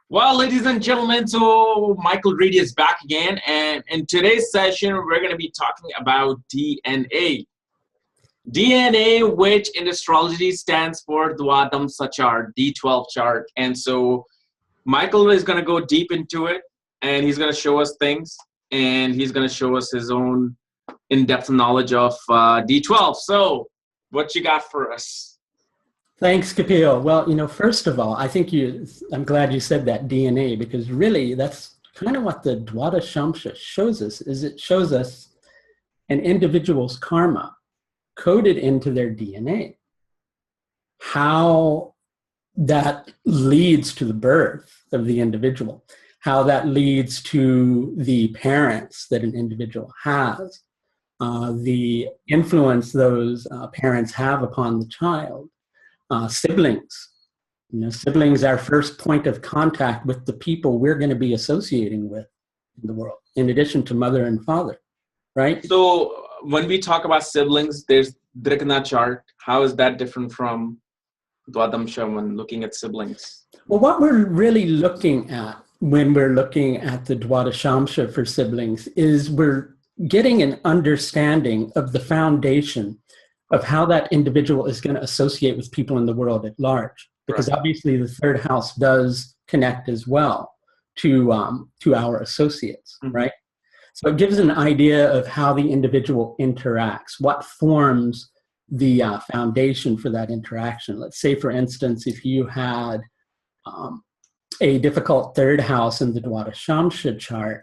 Well, ladies and gentlemen, so Michael Reedy is back again, and in today's session, we're going to be talking about DNA. DNA, which in astrology stands for Dwadashamsha chart, D12 chart. And so Michael is going to go deep into it, and he's going to show us things, and he's going to show us his own in-depth knowledge of D12. So what you got for us? Thanks, Kapiel. Well, first of all, I'm glad you said that DNA, because really that's kind of what the Dwadashamsha shows us, is it shows us an individual's karma coded into their DNA. How that leads to the birth of the individual, how that leads to the parents that an individual has, the influence those parents have upon the child. Siblings. Siblings are our first point of contact with the people we're going to be associating with in the world, in addition to mother and father, right? So when we talk about siblings, there's Drikna chart. How is that different from Dwadashamsha when looking at siblings? Well, what we're really looking at when we're looking at the Dwadashamsha for siblings is we're getting an understanding of the foundation of how that individual is going to associate with people in the world at large. Because obviously the third house does connect as well to our associates, right? So it gives an idea of how the individual interacts, what forms the foundation for that interaction. Let's say, for instance, if you had a difficult third house in the Dwadashamsha chart,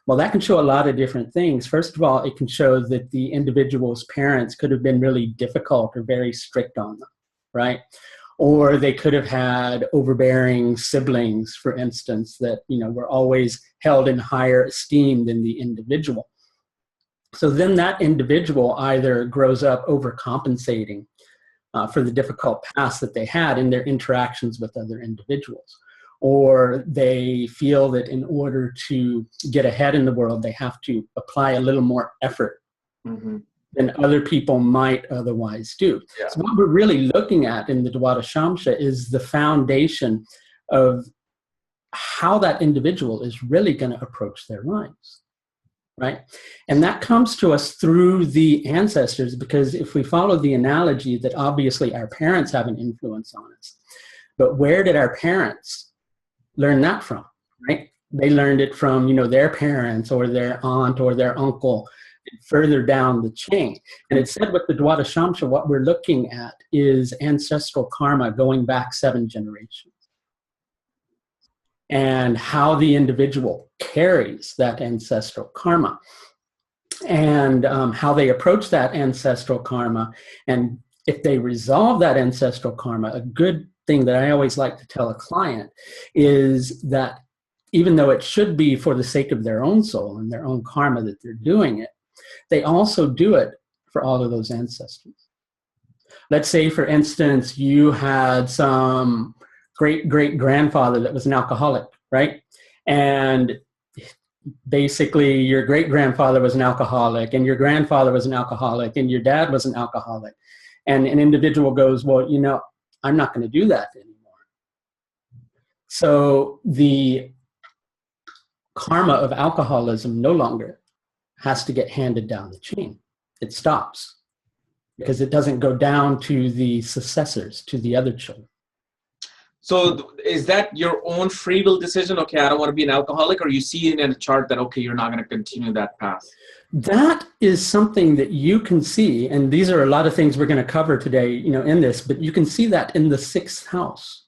well, that can show a lot of different things. First of all, it can show that the individual's parents could have been really difficult or very strict on them, right? Or they could have had overbearing siblings, for instance, that were always held in higher esteem than the individual. So then that individual either grows up overcompensating for the difficult past that they had in their interactions with other individuals, or they feel that in order to get ahead in the world, they have to apply a little more effort than other people might otherwise do. Yeah. So what we're really looking at in the Dwadashamsha is the foundation of how that individual is really going to approach their lives, right? And that comes to us through the ancestors, because if we follow the analogy that obviously our parents have an influence on us, but where did our parents learn that from, right? They learned it from, their parents or their aunt or their uncle, further down the chain. And it said with the Dwadashamsha, what we're looking at is ancestral karma going back 7 generations. And how the individual carries that ancestral karma. And how they approach that ancestral karma. And if they resolve that ancestral karma, a good thing that I always like to tell a client is that even though it should be for the sake of their own soul and their own karma that they're doing it, they also do it for all of those ancestors. Let's say, for instance, you had some great-great-grandfather that was an alcoholic, right? And basically your great-grandfather was an alcoholic, and your grandfather was an alcoholic, and your dad was an alcoholic. And an individual goes, well, I'm not going to do that anymore. So the karma of alcoholism no longer has to get handed down the chain. It stops because it doesn't go down to the successors, to the other children. So is that your own free will decision? Okay, I don't want to be an alcoholic, or you see it in a chart that, okay, you're not going to continue that path? That is something that you can see, and these are a lot of things we're going to cover today, in this, but you can see that in the 6th house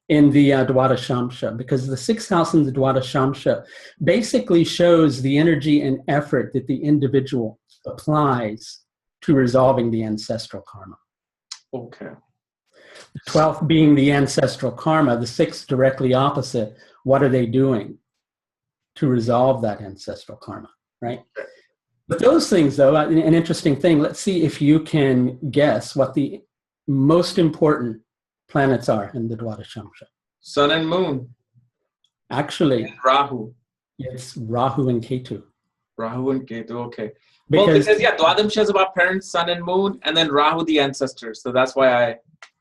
in the Dwadashamsha, because the 6th house in the Dwadashamsha basically shows the energy and effort that the individual applies to resolving the ancestral karma. Okay. The 12th being the ancestral karma, the 6th directly opposite. What are they doing to resolve that ancestral karma? Right? But those things, though, an interesting thing, let's see if you can guess what the most important planets are in the Dwadashamsha. Sun and moon. Actually, and Rahu. It's Rahu and Ketu. Rahu and Ketu, okay. Because Dwadashamsha is about parents, sun and moon, and then Rahu, the ancestors. So that's why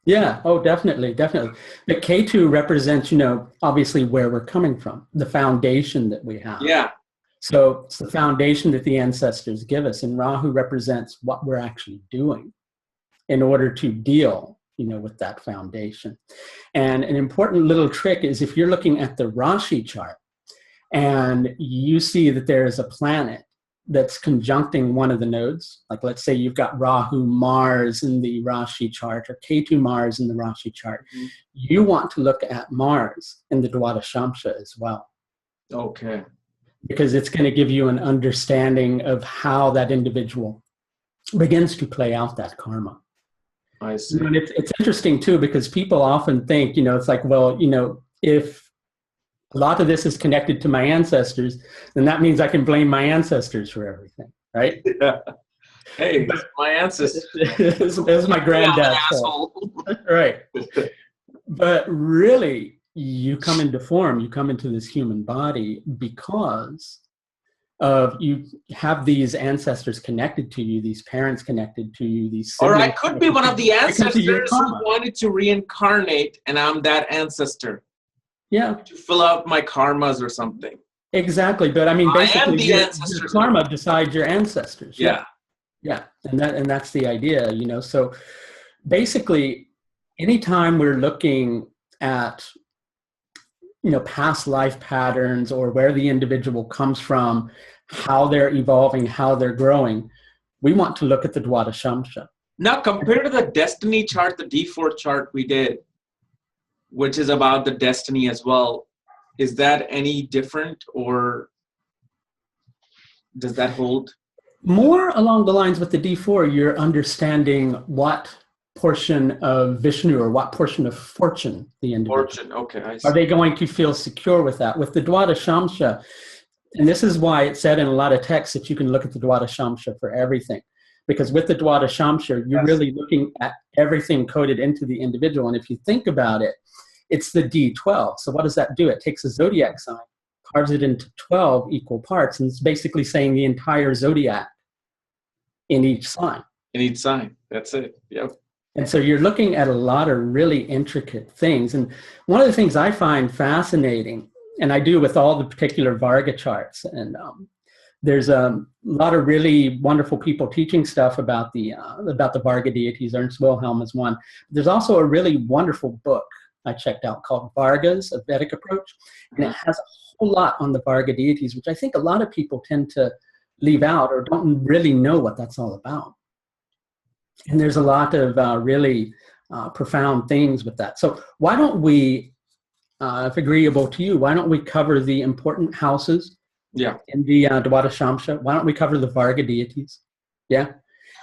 Yeah. Oh, definitely. Definitely. But Ketu represents, obviously where we're coming from, the foundation that we have. Yeah. So it's the foundation that the ancestors give us. And Rahu represents what we're actually doing in order to deal, with that foundation. And an important little trick is if you're looking at the Rashi chart and you see that there is a planet that's conjuncting one of the nodes, like let's say you've got Rahu Mars in the Rashi chart or Ketu Mars in the Rashi chart, you want to look at Mars in the Dwadashamsha as well. Okay. Because it's going to give you an understanding of how that individual begins to play out that karma. I see. And it's interesting too, because people often think, it's like, well, if a lot of this is connected to my ancestors, then that means I can blame my ancestors for everything, right? Yeah. Hey, my ancestors. This is my granddad's fault. Right. But really, you come into form, you come into this human body because of you have these ancestors connected to you, these parents connected to you, these or I could be one of the ancestors who wanted to reincarnate, and I'm that ancestor. Yeah. To fill out my karmas or something. Exactly. But I mean, basically, your karma now. Decides your ancestors. Yeah. Yeah. And that's the idea, So basically, anytime we're looking at, past life patterns or where the individual comes from, how they're evolving, how they're growing, we want to look at the Dwadashamsha. Now, compared to the destiny chart, the D4 chart we did, which is about the destiny as well, is that any different or does that hold? More along the lines with the D4, you're understanding what portion of Vishnu or what portion of fortune the individual. Fortune, okay. I see. Are they going to feel secure with that? With the Dwadashamsha, and this is why it said in a lot of texts that you can look at the Dwadashamsha for everything. Because with the Dwadashamsha, you're really looking at everything coded into the individual. And if you think about it, it's the D12. So what does that do? It takes a zodiac sign, carves it into 12 equal parts, and it's basically saying the entire zodiac in each sign. In each sign. That's it. Yep. And so you're looking at a lot of really intricate things. And one of the things I find fascinating, and I do with all the particular Varga charts, and there's a lot of really wonderful people teaching stuff about the Varga deities. Ernst Wilhelm is one. There's also a really wonderful book I checked out called Vargas, a Vedic Approach. And it has a whole lot on the Varga deities, which I think a lot of people tend to leave out or don't really know what that's all about. And there's a lot of really profound things with that. So why don't we, if agreeable to you, why don't we cover the important houses in the Dwadashamsha? Why don't we cover the Varga deities? Yeah.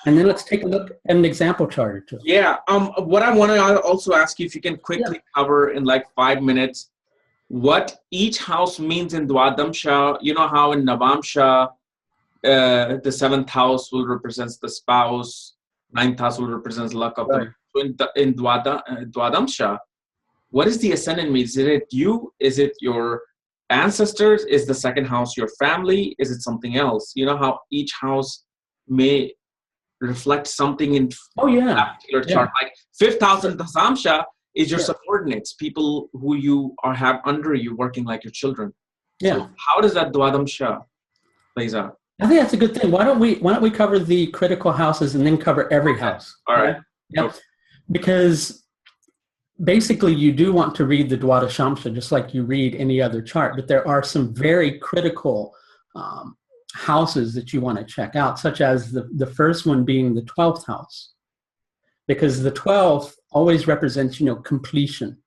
And then let's take a look at an example chart or two. Yeah. What I want to also ask you, if you can quickly cover in like 5 minutes, what each house means in Dwadamsha. You know how in Navamsha, the 7th house will represent the spouse, 9th house will represent luck of the in Dwadamsha. What is the ascendant mean? Is it you? Is it your ancestors? Is the 2nd house your family? Is it something else? You know how each house may reflect something in that particular chart. Like 5th house in Dwadashamsha is your subordinates, people who you have under you working like your children. Yeah. So how does that Dwadamsha plays out? I think that's a good thing. Why don't we cover the critical houses and then cover every house? All right. Yeah. Okay. Because basically you do want to read the Dwadashamsha just like you read any other chart, but there are some very critical houses that you want to check out, such as the first one being the 12th house, because the 12th always represents, completion.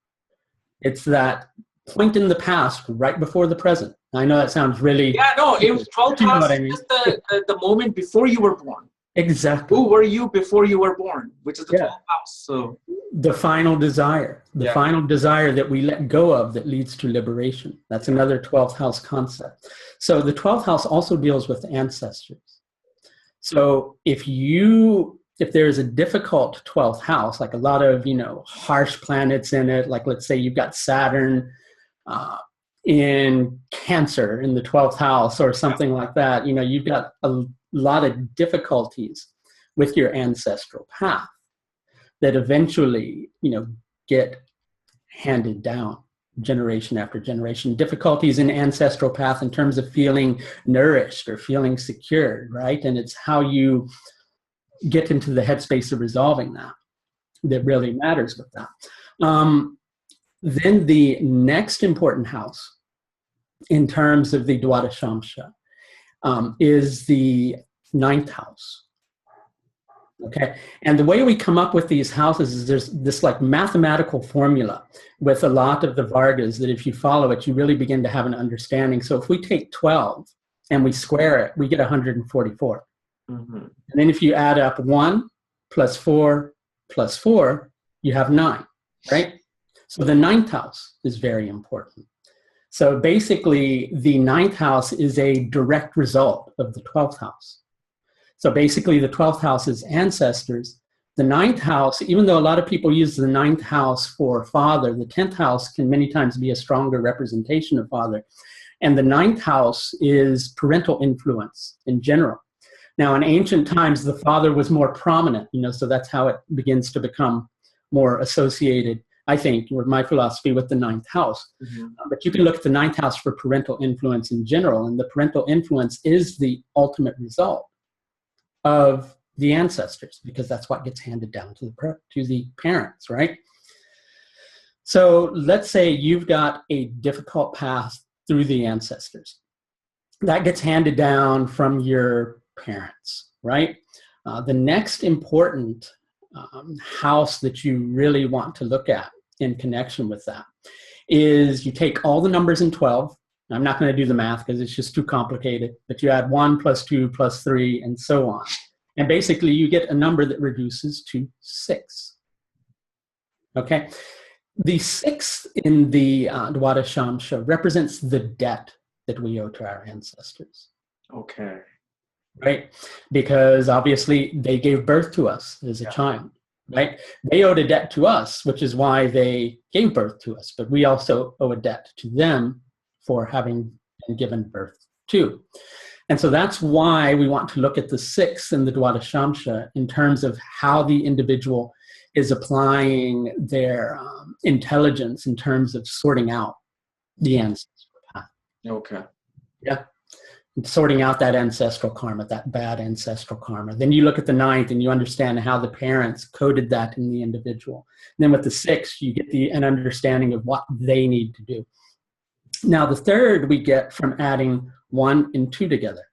It's that point in the past right before the present. I know that sounds really... Yeah, no, it was 12th house, just the moment before you were born. Exactly. Who were you before you were born, which is the 12th house. So the final desire, final desire that we let go of that leads to liberation. That's another 12th house concept. So the 12th house also deals with ancestors. So if there's a difficult 12th house, like a lot of, harsh planets in it, like let's say you've got Saturn in Cancer in the 12th house or something like that, you've got a lot of difficulties with your ancestral path. that eventually, get handed down generation after generation. Difficulties in ancestral path in terms of feeling nourished or feeling secure, right? And it's how you get into the headspace of resolving that really matters with that. Then the next important house in terms of the Dwadashamsha is the ninth house. Okay, and the way we come up with these houses is there's this like mathematical formula with a lot of the Vargas that if you follow it, you really begin to have an understanding. So if we take 12 and we square it, we get 144. Mm-hmm. And then if you add up 1 plus 4 plus 4, you have 9, right? So the ninth house is very important. So basically, the ninth house is a direct result of the 12th house. So basically, the 12th house is ancestors. The ninth house, even though a lot of people use the ninth house for father, the 10th house can many times be a stronger representation of father. And the ninth house is parental influence in general. Now, in ancient times, the father was more prominent, so that's how it begins to become more associated, I think, with my philosophy, with the ninth house. Mm-hmm. But you can look at the ninth house for parental influence in general, and the parental influence is the ultimate result of the ancestors, because that's what gets handed down to the parents, right? So let's say you've got a difficult path through the ancestors. That gets handed down from your parents, right? The next important house that you really want to look at in connection with that is you take all the numbers in 12. I'm not going to do the math because it's just too complicated, but you add 1 plus 2 plus 3 and so on. And basically you get a number that reduces to 6. Okay? The 6 in the Dwadashamsha represents the debt that we owe to our ancestors. Okay. Right? Because obviously they gave birth to us as a child, right? They owed a debt to us, which is why they gave birth to us, but we also owe a debt to them for having been given birth to. And so that's why we want to look at the 6 in the Dwadashamsha in terms of how the individual is applying their intelligence in terms of sorting out the ancestral path. Okay. Yeah. Sorting out that ancestral karma, that bad ancestral karma. Then you look at the 9th and you understand how the parents coded that in the individual. And then with the 6th, you get an understanding of what they need to do. Now, the 3rd we get from adding 1 and 2 together.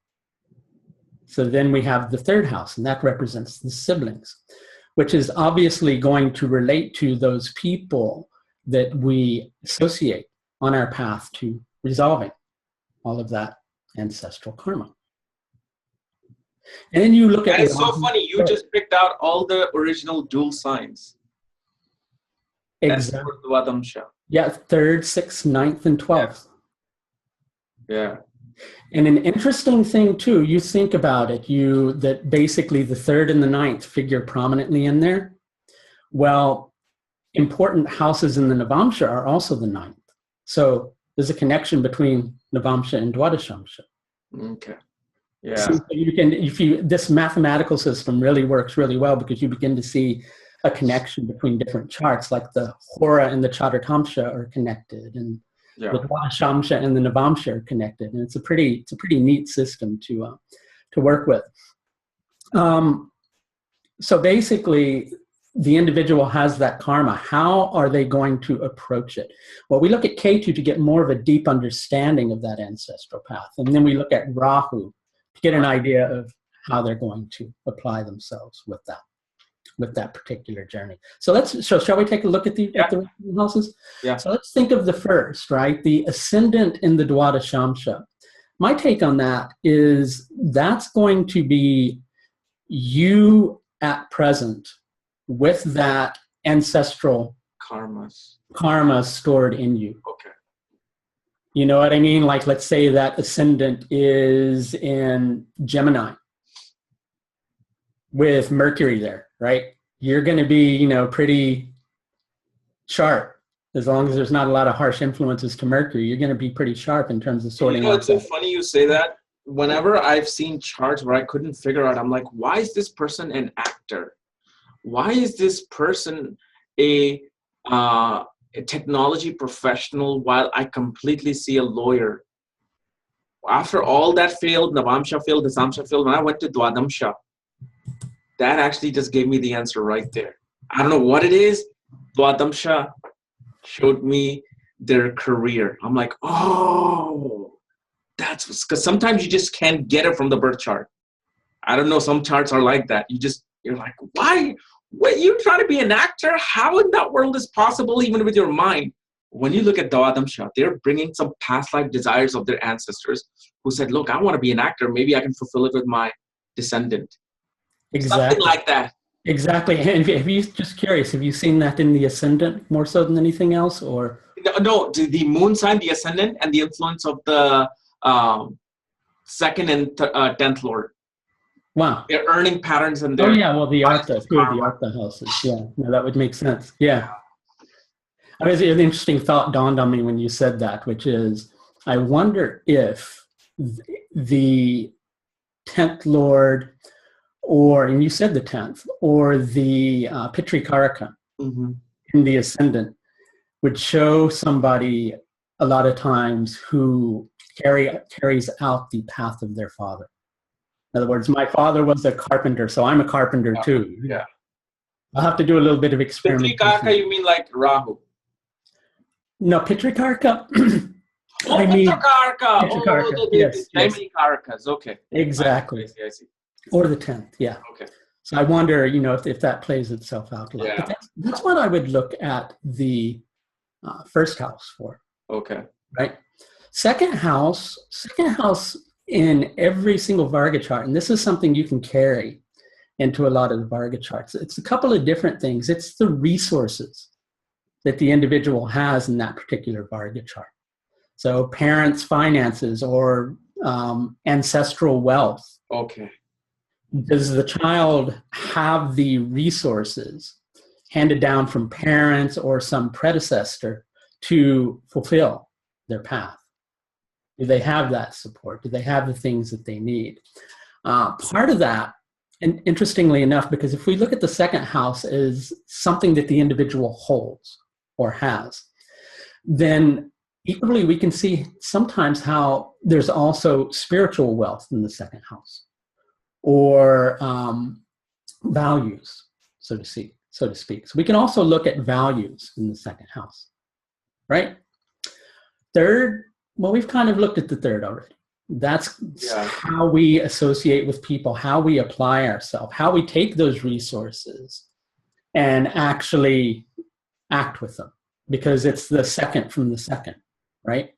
So then we have the 3rd house, and that represents the siblings, which is obviously going to relate to those people that we associate on our path to resolving all of that ancestral karma. And then you look at... That is so funny. You just picked out all the original dual signs. Exactly. That's for Dwadashamsha. Yeah, 3rd, 6th, 9th, and 12th. Yeah. And an interesting thing too, you think about it, that basically the 3rd and the 9th figure prominently in there. Well, important houses in the Navamsha are also the 9th. So there's a connection between Navamsha and Dwadashamsha. Okay. Yeah. So this mathematical system really works really well because you begin to see a connection between different charts, like the Hora and the Chaturtamsha are connected, and the Dwadashamsha and the Navamsha are connected, and it's a pretty neat system to work with. So basically, the individual has that karma. How are they going to approach it? Well, we look at Ketu to get more of a deep understanding of that ancestral path, and then we look at Rahu to get an idea of how they're going to apply themselves with that particular journey. So shall we take a look at the houses? Yeah. So let's think of the first, right? The ascendant in the Dwadashamsha. My take on that is that's going to be you at present with that ancestral karma stored in you. Okay. You know what I mean? Like, let's say that ascendant is in Gemini with Mercury there, right? You're going to be, pretty sharp. As long as there's not a lot of harsh influences to Mercury, you're going to be pretty sharp in terms of sorting out. It's so funny you say that. Whenever I've seen charts where I couldn't figure out, I'm like, why is this person an actor? why is this person a technology professional while I completely see a lawyer? After all that failed, Navamsha failed, Dasamsha failed, when I went to Dwadamsha, that actually just gave me the answer right there. I don't know what it is. Dwadamsha showed me their career. I'm like, oh, that's because sometimes you just can't get it from the birth chart. I don't know, some charts are like that. You're like, why? What, you trying to be an actor? How in that world is possible even with your mind? When you look at Dwadamsha, they're bringing some past life desires of their ancestors who said, look, I want to be an actor. Maybe I can fulfill it with my descendant. Exactly. Something like that. Exactly. And have you, just curious, have you seen that in the ascendant more so than anything else, or? No, the moon sign, the ascendant, and the influence of the second and 10th lord. Wow. Their earning patterns and their... Oh yeah, well the Artha, the Artha houses. Yeah, no, that would make sense. Yeah. I mean, an interesting thought dawned on me when you said that, which is, I wonder if the 10th lord, or, and you said the 10th, or the Pitrikaraka in the ascendant would show somebody a lot of times who carries out the path of their father. In other words, my father was a carpenter, so I'm a carpenter too. Yeah. I'll have to do a little bit of experimentation. Pitrikaraka, you mean like Rahu? No, Pitrikaraka. Oh, I mean, Pitrikaraka. Pitrikaraka. Oh, Yes. Many Karakas. Okay. Exactly. I see. Or the 10th, yeah. Okay. So I wonder, if that plays itself out a lot. Yeah. But that's what I would look at the first house for. Okay. Right? Second house in every single Varga chart, and this is something you can carry into a lot of the Varga charts. It's a couple of different things. It's the resources that the individual has in that particular Varga chart. So parents' finances or ancestral wealth. Okay. Does the child have the resources handed down from parents or some predecessor to fulfill their path? Do they have that support? Do they have the things that they need? Part of that, and interestingly enough, because if we look at the second house as something that the individual holds or has, then equally we can see sometimes how there's also spiritual wealth in the second house, or values, so to speak. So we can also look at values in the second house, right? Third, well, we've kind of looked at the third already. That's how we associate with people, how we apply ourselves, how we take those resources and actually act with them, because it's the second from the second, right?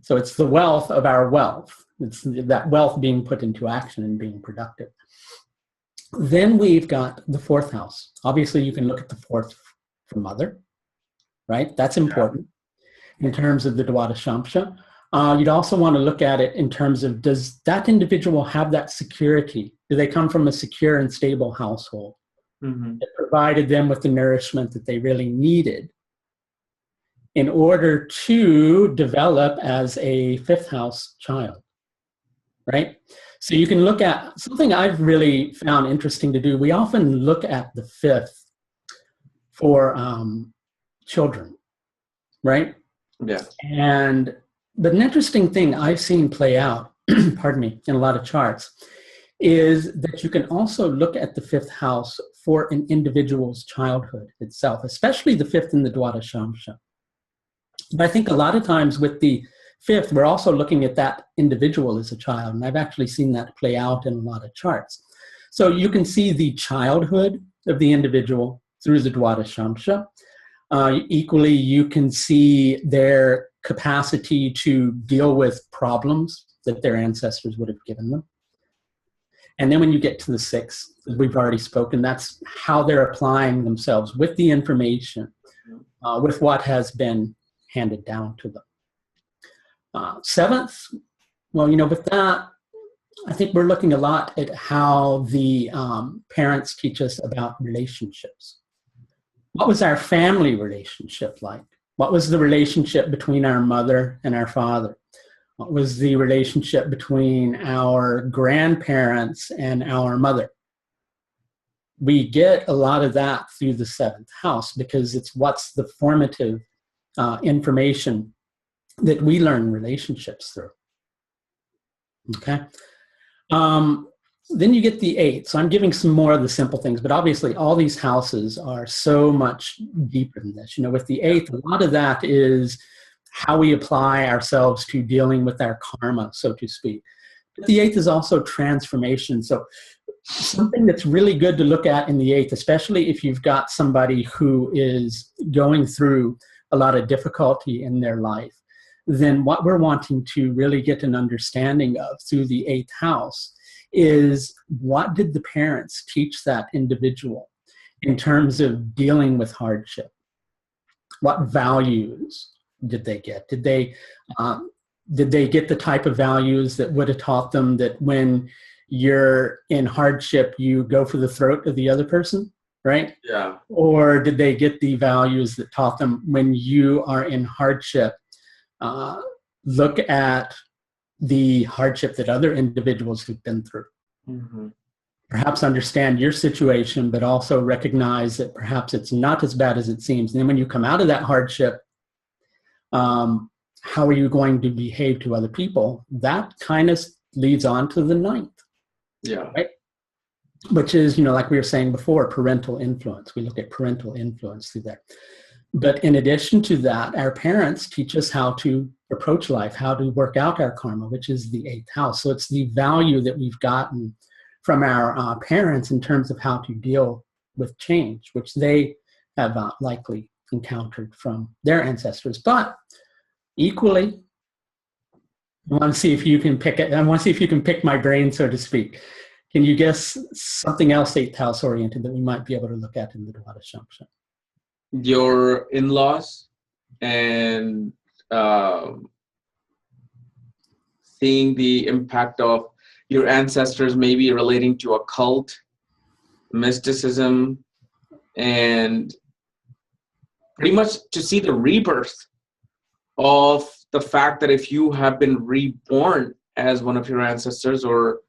So it's the wealth of our wealth. It's that wealth being put into action and being productive. Then we've got the fourth house. Obviously, you can look at the fourth for mother, right? That's important in terms of the Dwadashamsha. You'd also want to look at it in terms of, does that individual have that security? Do they come from a secure and stable household that provided them with the nourishment that they really needed in order to develop as a fifth house child, right? So you can look at something I've really found interesting to do. We often look at the fifth for children, right? Yeah. But an interesting thing I've seen play out, pardon me, in a lot of charts, is that you can also look at the fifth house for an individual's childhood itself, especially the fifth in the Dwadashamsha. But I think a lot of times with the fifth, we're also looking at that individual as a child, and I've actually seen that play out in a lot of charts. So you can see the childhood of the individual through the Dwadashamsha. Equally, you can see their capacity to deal with problems that their ancestors would have given them. And then when you get to the sixth, as we've already spoken, that's how they're applying themselves with the information, with what has been handed down to them. Seventh, well, with that, I think we're looking a lot at how the parents teach us about relationships. What was our family relationship like? What was the relationship between our mother and our father? What was the relationship between our grandparents and our mother? we get a lot of that through the seventh house, because it's what's the formative information that we learn relationships through. Okay. Then you get the eighth. So I'm giving some more of the simple things, but obviously all these houses are so much deeper than this. With the eighth, a lot of that is how we apply ourselves to dealing with our karma, so to speak. But the eighth is also transformation. So something that's really good to look at in the eighth, especially if you've got somebody who is going through a lot of difficulty in their life, then what we're wanting to really get an understanding of through the eighth house is, what did the parents teach that individual in terms of dealing with hardship? What values did they get? Did they get the type of values that would have taught them that when you're in hardship, you go for the throat of the other person, right? Yeah. Or did they get the values that taught them when you are in hardship, look at the hardship that other individuals have been through? Mm-hmm. Perhaps understand your situation, but also recognize that perhaps it's not as bad as it seems. And then when you come out of that hardship, how are you going to behave to other people? That kind of leads on to the ninth. Yeah. Right? Which is, like we were saying before, parental influence. We look at parental influence through that. But in addition to that, our parents teach us how to approach life, how to work out our karma, which is the eighth house. So it's the value that we've gotten from our parents in terms of how to deal with change, which they have likely encountered from their ancestors. But equally, I want to see if you can pick it. I want to see if you can pick my brain, so to speak. Can you guess something else eighth house oriented that we might be able to look at in the Dwadashamsha? Your in-laws and seeing the impact of your ancestors, maybe relating to occult, mysticism, and pretty much to see the rebirth of the fact that if you have been reborn as one of your ancestors, or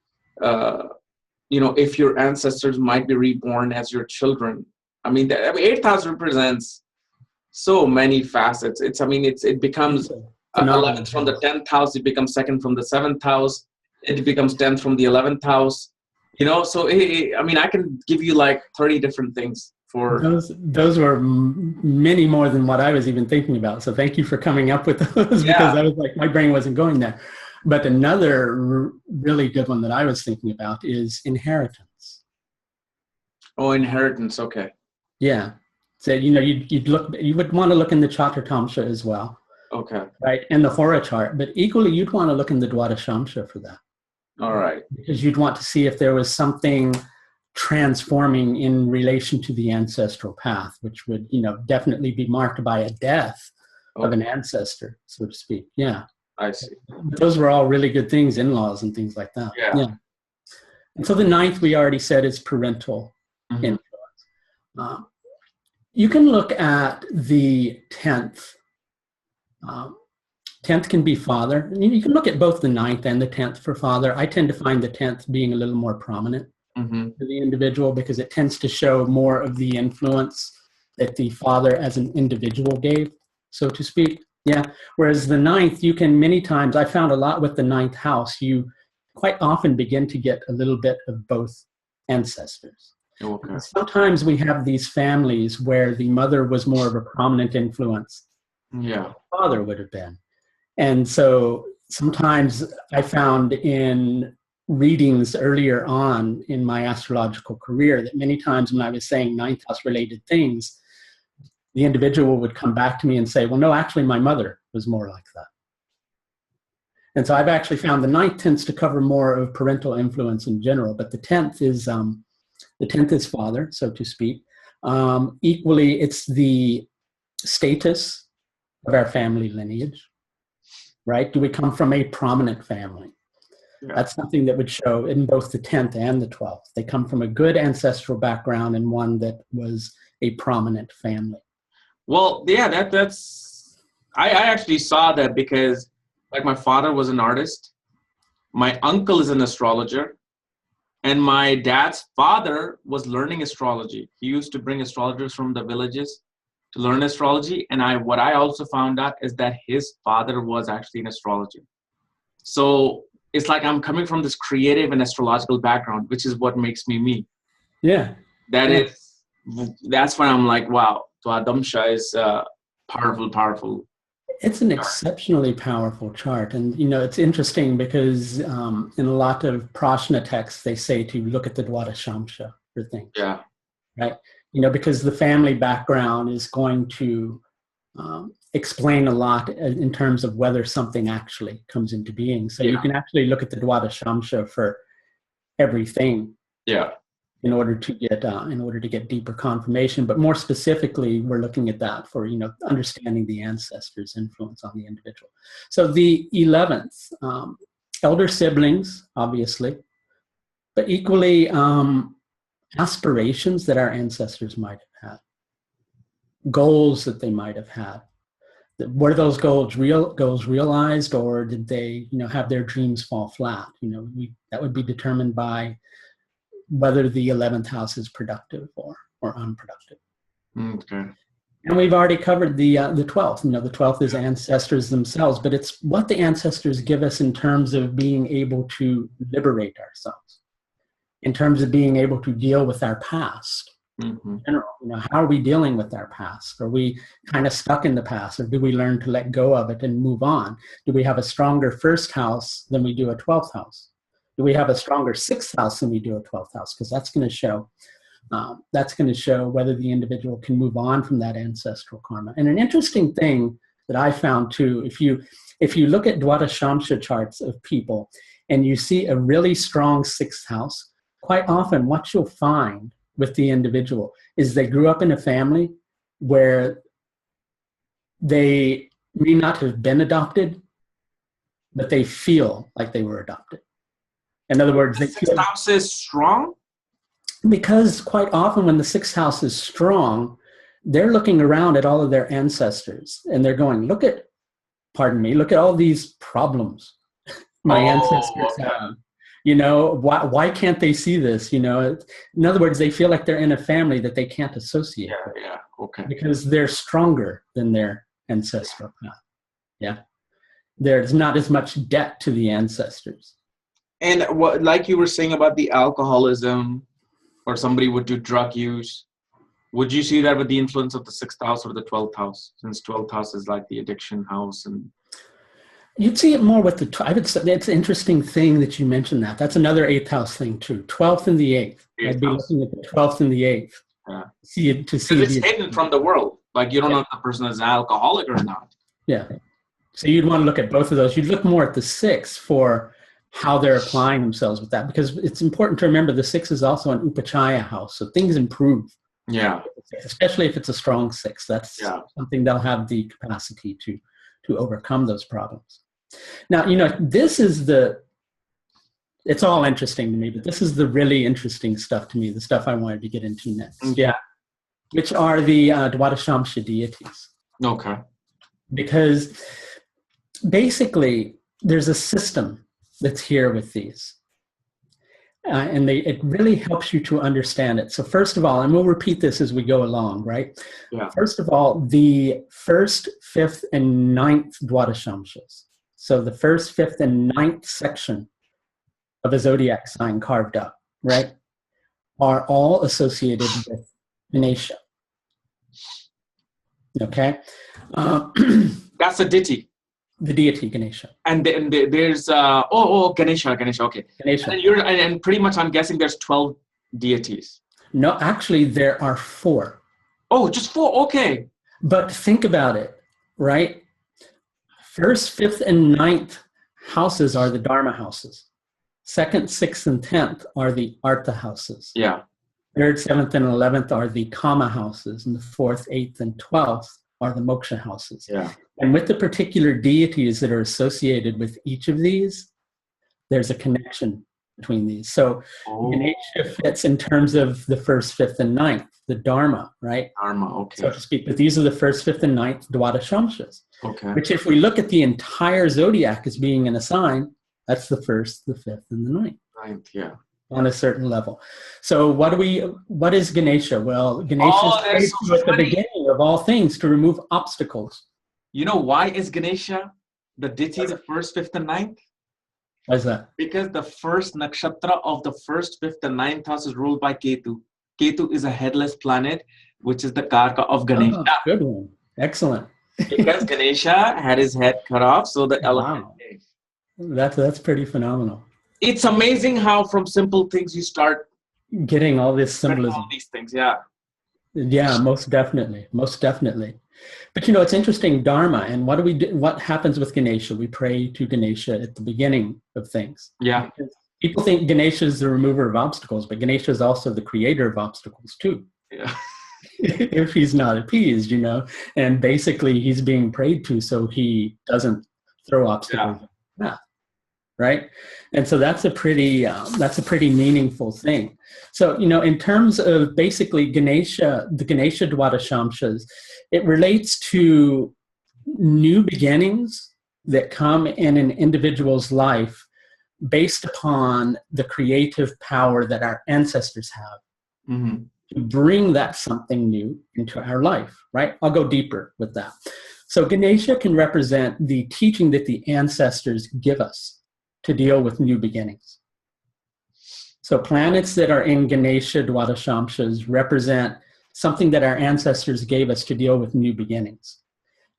if your ancestors might be reborn as your children. Eighth house represents so many facets. It becomes 11th from the 10th house. It becomes second from the 7th house. It becomes 10th from the 11th house. So I can give you like 30 different things for those were many more than what I was even thinking about. So thank you for coming up with those, because I was like, my brain wasn't going there. But another really good one that I was thinking about is inheritance. Oh, inheritance. Okay. Yeah. So, you would want to look in the Chaturtamsha as well. Okay. Right. And the Hora chart, but equally you'd want to look in the Dwadashamsha for that. All right. Because you'd want to see if there was something transforming in relation to the ancestral path, which would, definitely be marked by a death of an ancestor, so to speak. Yeah. I see. Those were all really good things, in-laws and things like that. Yeah. And so the ninth, we already said, is parental influence. You can look at the 10th. 10th can be father. You can look at both the 9th and the 10th for father. I tend to find the 10th being a little more prominent for the individual, because it tends to show more of the influence that the father as an individual gave, so to speak. Yeah. Whereas the 9th, you can many times, I found a lot with the 9th house, you quite often begin to get a little bit of both ancestors. Okay. Sometimes we have these families where the mother was more of a prominent influence. Yeah. The father would have been. And so sometimes I found in readings earlier on in my astrological career that many times when I was saying 9th house related things, the individual would come back to me and say, well, no, actually my mother was more like that. And so I've actually found the 9th tends to cover more of parental influence in general, but the 10th is father, so to speak. Equally, it's the status of our family lineage, right? Do we come from a prominent family? Yeah. That's something that would show in both the 10th and the 12th. They come from a good ancestral background and one that was a prominent family. Well, yeah, that's I actually saw that because like my father was an artist. My uncle is an astrologer. And my dad's father was learning astrology. He used to bring astrologers from the villages to learn astrology. And what I also found out is that his father was actually an astrologer. So it's like I'm coming from this creative and astrological background, which is what makes me me. Yeah. That's when I'm like, wow, Dwadashamsha is powerful. It's an exceptionally powerful chart. And, you know, it's interesting because in a lot of Prashna texts, they say to look at the Dwadashamsha for things. Yeah. Right? You know, because the family background is going to explain a lot in terms of whether something actually comes into being. So you can actually look at the Dwadashamsha for everything. Yeah. In order to get deeper confirmation, but more specifically, we're looking at that for, you know, understanding the ancestors' influence on the individual. So the 11th, elder siblings, obviously, but equally aspirations that our ancestors might have had, goals that they might have had. Were those goals realized, or did they, you know, have their dreams fall flat? You know, that would be determined by whether the 11th house is productive or unproductive. Okay. And we've already covered the 12th. You know, the 12th is ancestors themselves, but it's what the ancestors give us in terms of being able to liberate ourselves, in terms of being able to deal with our past. Mm-hmm. In general, you know, how are we dealing with our past? Are we kind of stuck in the past, or do we learn to let go of it and move on? Do we have a stronger first house than we do a 12th house? Do we have a stronger 6th house than we do a 12th house? Because that's going to show whether the individual can move on from that ancestral karma. And an interesting thing that I found too, if you look at Dwadashamsha charts of people and you see a really strong 6th house, quite often what you'll find with the individual is they grew up in a family where they may not have been adopted, but they feel like they were adopted. In other words, the 6th house is strong? Because quite often when the 6th house is strong, they're looking around at all of their ancestors and they're going, look at all these problems my ancestors have. You know, why can't they see this? You know, in other words, they feel like they're in a family that they can't associate with. Yeah, okay. Because they're stronger than their ancestral path. Yeah. There's not as much debt to the ancestors. And what, like you were saying about the alcoholism, or somebody would do drug use, would you see that with the influence of the 6th house or the 12th house? Since 12th house is like the addiction house, and you'd see it more with the. I would say it's an interesting thing that you mentioned that. That's another 8th house thing too. 12th and the 8th. I'd be looking at the 12th and the 8th. Yeah. See it to see. It's hidden from the world. Like you don't know if the person is an alcoholic or not. Yeah. So you'd want to look at both of those. You'd look more at the 6th for how they're applying themselves with that, because it's important to remember the 6 is also an upachaya house, so things improve. Yeah. Especially if it's a strong 6. That's something they'll have the capacity to overcome those problems. Now, you know, it's all interesting to me, but this is the really interesting stuff to me, the stuff I wanted to get into next. Yeah. Which are the Dwadashamsha deities. Okay. Because basically there's a system that's here with these. And it really helps you to understand it. So first of all, and we'll repeat this as we go along, right? Yeah. First of all, the 1st, 5th, and 9th Dwadashamshas. So the 1st, 5th, and 9th section of a zodiac sign carved up, right, are all associated with Ganesha. Okay? That's a deity. The deity Ganesha. And then there's Ganesha, okay. Ganesha. And pretty much I'm guessing there's 12 deities. No, actually there are 4. Oh, just 4, okay. But think about it, right? 1st, 5th, and 9th houses are the Dharma houses. 2nd, 6th, and 10th are the Artha houses. Yeah. 3rd, 7th, and 11th are the Kama houses, and the 4th, 8th, and 12th are the Moksha houses. Yeah. And with the particular deities that are associated with each of these, there's a connection between these. So Ganesha fits in terms of the 1st, 5th, and 9th, the Dharma, right? Dharma, okay. So to speak. But these are the 1st, 5th, and 9th Dwadashamshas. Okay. Which if we look at the entire zodiac as being in a sign, that's the 1st, the 5th, and the 9th. 9th, yeah. on a certain level. So what is Ganesha? Well, Ganesha is that is prayed so to at the funny. beginning of all things to remove obstacles. You know why is Ganesha the deity, the first, fifth, and ninth? Why is that? Because the first nakshatra of the first, fifth, and ninth house is ruled by Ketu. Ketu is a headless planet, which is the karka of Ganesha. Oh, good one. Excellent. Because Ganesha had his head cut off, so the elephant. Wow. That's pretty phenomenal. It's amazing how from simple things you start Getting all this getting symbolism. all these things. Yeah. Yeah, most definitely. Most definitely. But you know, it's interesting, Dharma, and what do we do? What happens with Ganesha? We pray to Ganesha at the beginning of things. Yeah. Because people think Ganesha is the remover of obstacles, but Ganesha is also the creator of obstacles too. Yeah. If he's not appeased, you know, and basically he's being prayed to so he doesn't throw obstacles. Yeah. Right. And so that's a pretty meaningful thing. So, you know, in terms of basically Ganesha, the Ganesha Dwadashamshas, it relates to new beginnings that come in an individual's life based upon the creative power that our ancestors have to bring that something new into our life, right? I'll go deeper with that. So Ganesha can represent the teaching that the ancestors give us to deal with new beginnings. So planets that are in Ganesha Dwadashamshas represent something that our ancestors gave us to deal with new beginnings.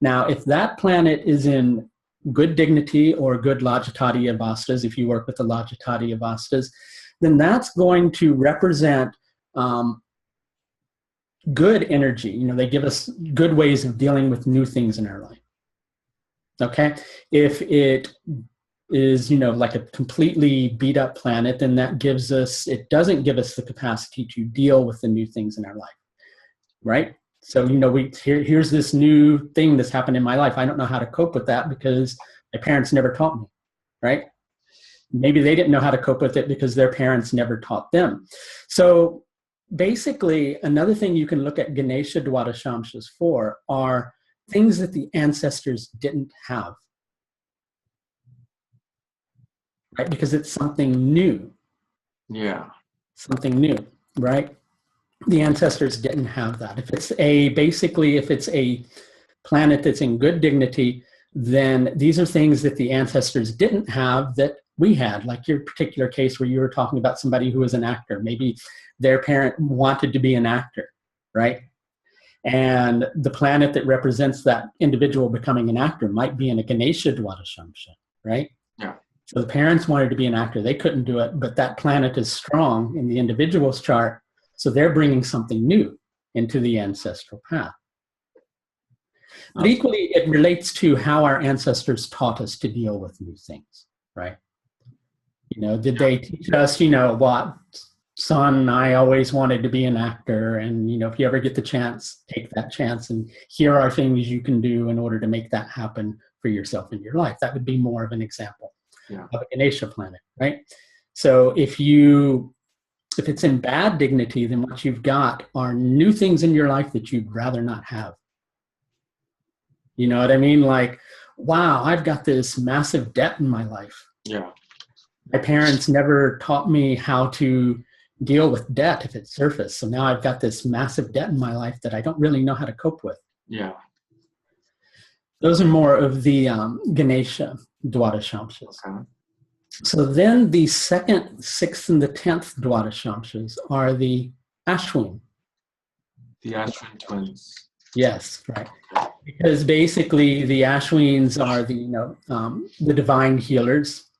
Now, if that planet is in good dignity or good Lajatati Avastas, if you work with the Lajatati Avastas, then that's going to represent good energy. You know, they give us good ways of dealing with new things in our life. Okay? If it is, you know, like a completely beat up planet, then that it doesn't give us the capacity to deal with the new things in our life, right? So, you know, here's this new thing that's happened in my life. I don't know how to cope with that because my parents never taught me, right? Maybe they didn't know how to cope with it because their parents never taught them. So basically, another thing you can look at Ganesha Dwadashamshas for are things that the ancestors didn't have. Right? Because it's something new. Yeah. Something new, right? The ancestors didn't have that. If it's a planet that's in good dignity, then these are things that the ancestors didn't have that we had, like your particular case where you were talking about somebody who was an actor. Maybe their parent wanted to be an actor, right? And the planet that represents that individual becoming an actor might be in a Ganesha Dwadashamsha, right? Yeah. So the parents wanted to be an actor. They couldn't do it, but that planet is strong in the individual's chart. So they're bringing something new into the ancestral path. But equally, it relates to how our ancestors taught us to deal with new things, right? You know, did they teach us, you know, what, son, I always wanted to be an actor. And, you know, if you ever get the chance, take that chance. And here are things you can do in order to make that happen for yourself in your life. That would be more of an example. Of a Ganesha planet, right? So if it's in bad dignity, then what you've got are new things in your life that you'd rather not have. You know what I mean? Like, wow, I've got this massive debt in my life. Yeah. My parents never taught me how to deal with debt if it surfaced. So now I've got this massive debt in my life that I don't really know how to cope with. Yeah. Those are more of the Ganesha Dwadashamshas. Okay. So then the 2nd, 6th, and the 10th Dwadashamshas are the Ashwin. The Ashwin twins. Yes, right. Because basically the Ashwins are the divine healers.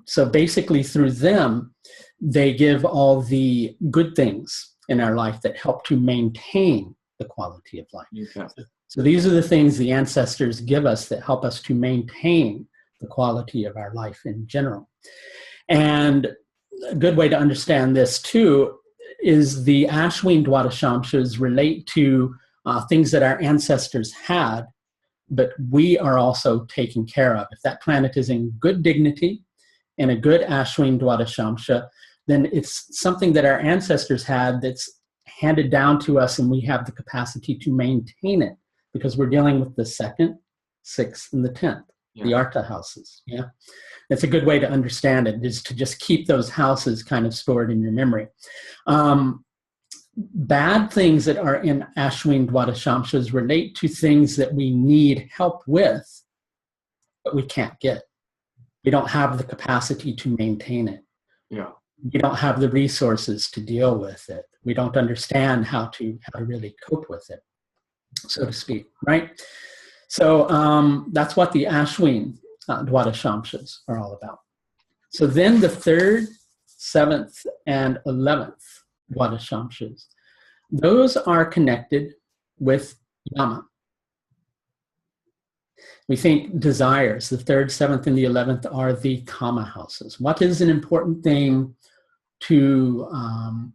So basically through them, they give all the good things in our life that help to maintain the quality of life. Okay. So these are the things the ancestors give us that help us to maintain the quality of our life in general. And a good way to understand this too is the Ashwin Dwadashamshas relate to things that our ancestors had, but we are also taken care of. If that planet is in good dignity and a good Ashwin Dwadashamsha, then it's something that our ancestors had that's handed down to us, and we have the capacity to maintain it because we're dealing with the 2nd, 6th, and the 10th. the Artha houses. Yeah. It's a good way to understand it, is to just keep those houses kind of stored in your memory. Bad things that are in Ashwin Dwadashamshas relate to things that we need help with, but we can't get. We don't have the capacity to maintain it. Yeah. We don't have the resources to deal with it. We don't understand how to really cope with it, so to speak, right? So that's what the Ashwin Dwadashamshas are all about. So then the 3rd, 7th, and 11th Dwadashamshas, those are connected with Yama. We think desires, the 3rd, 7th, and the 11th are the Kama houses. What is an important thing to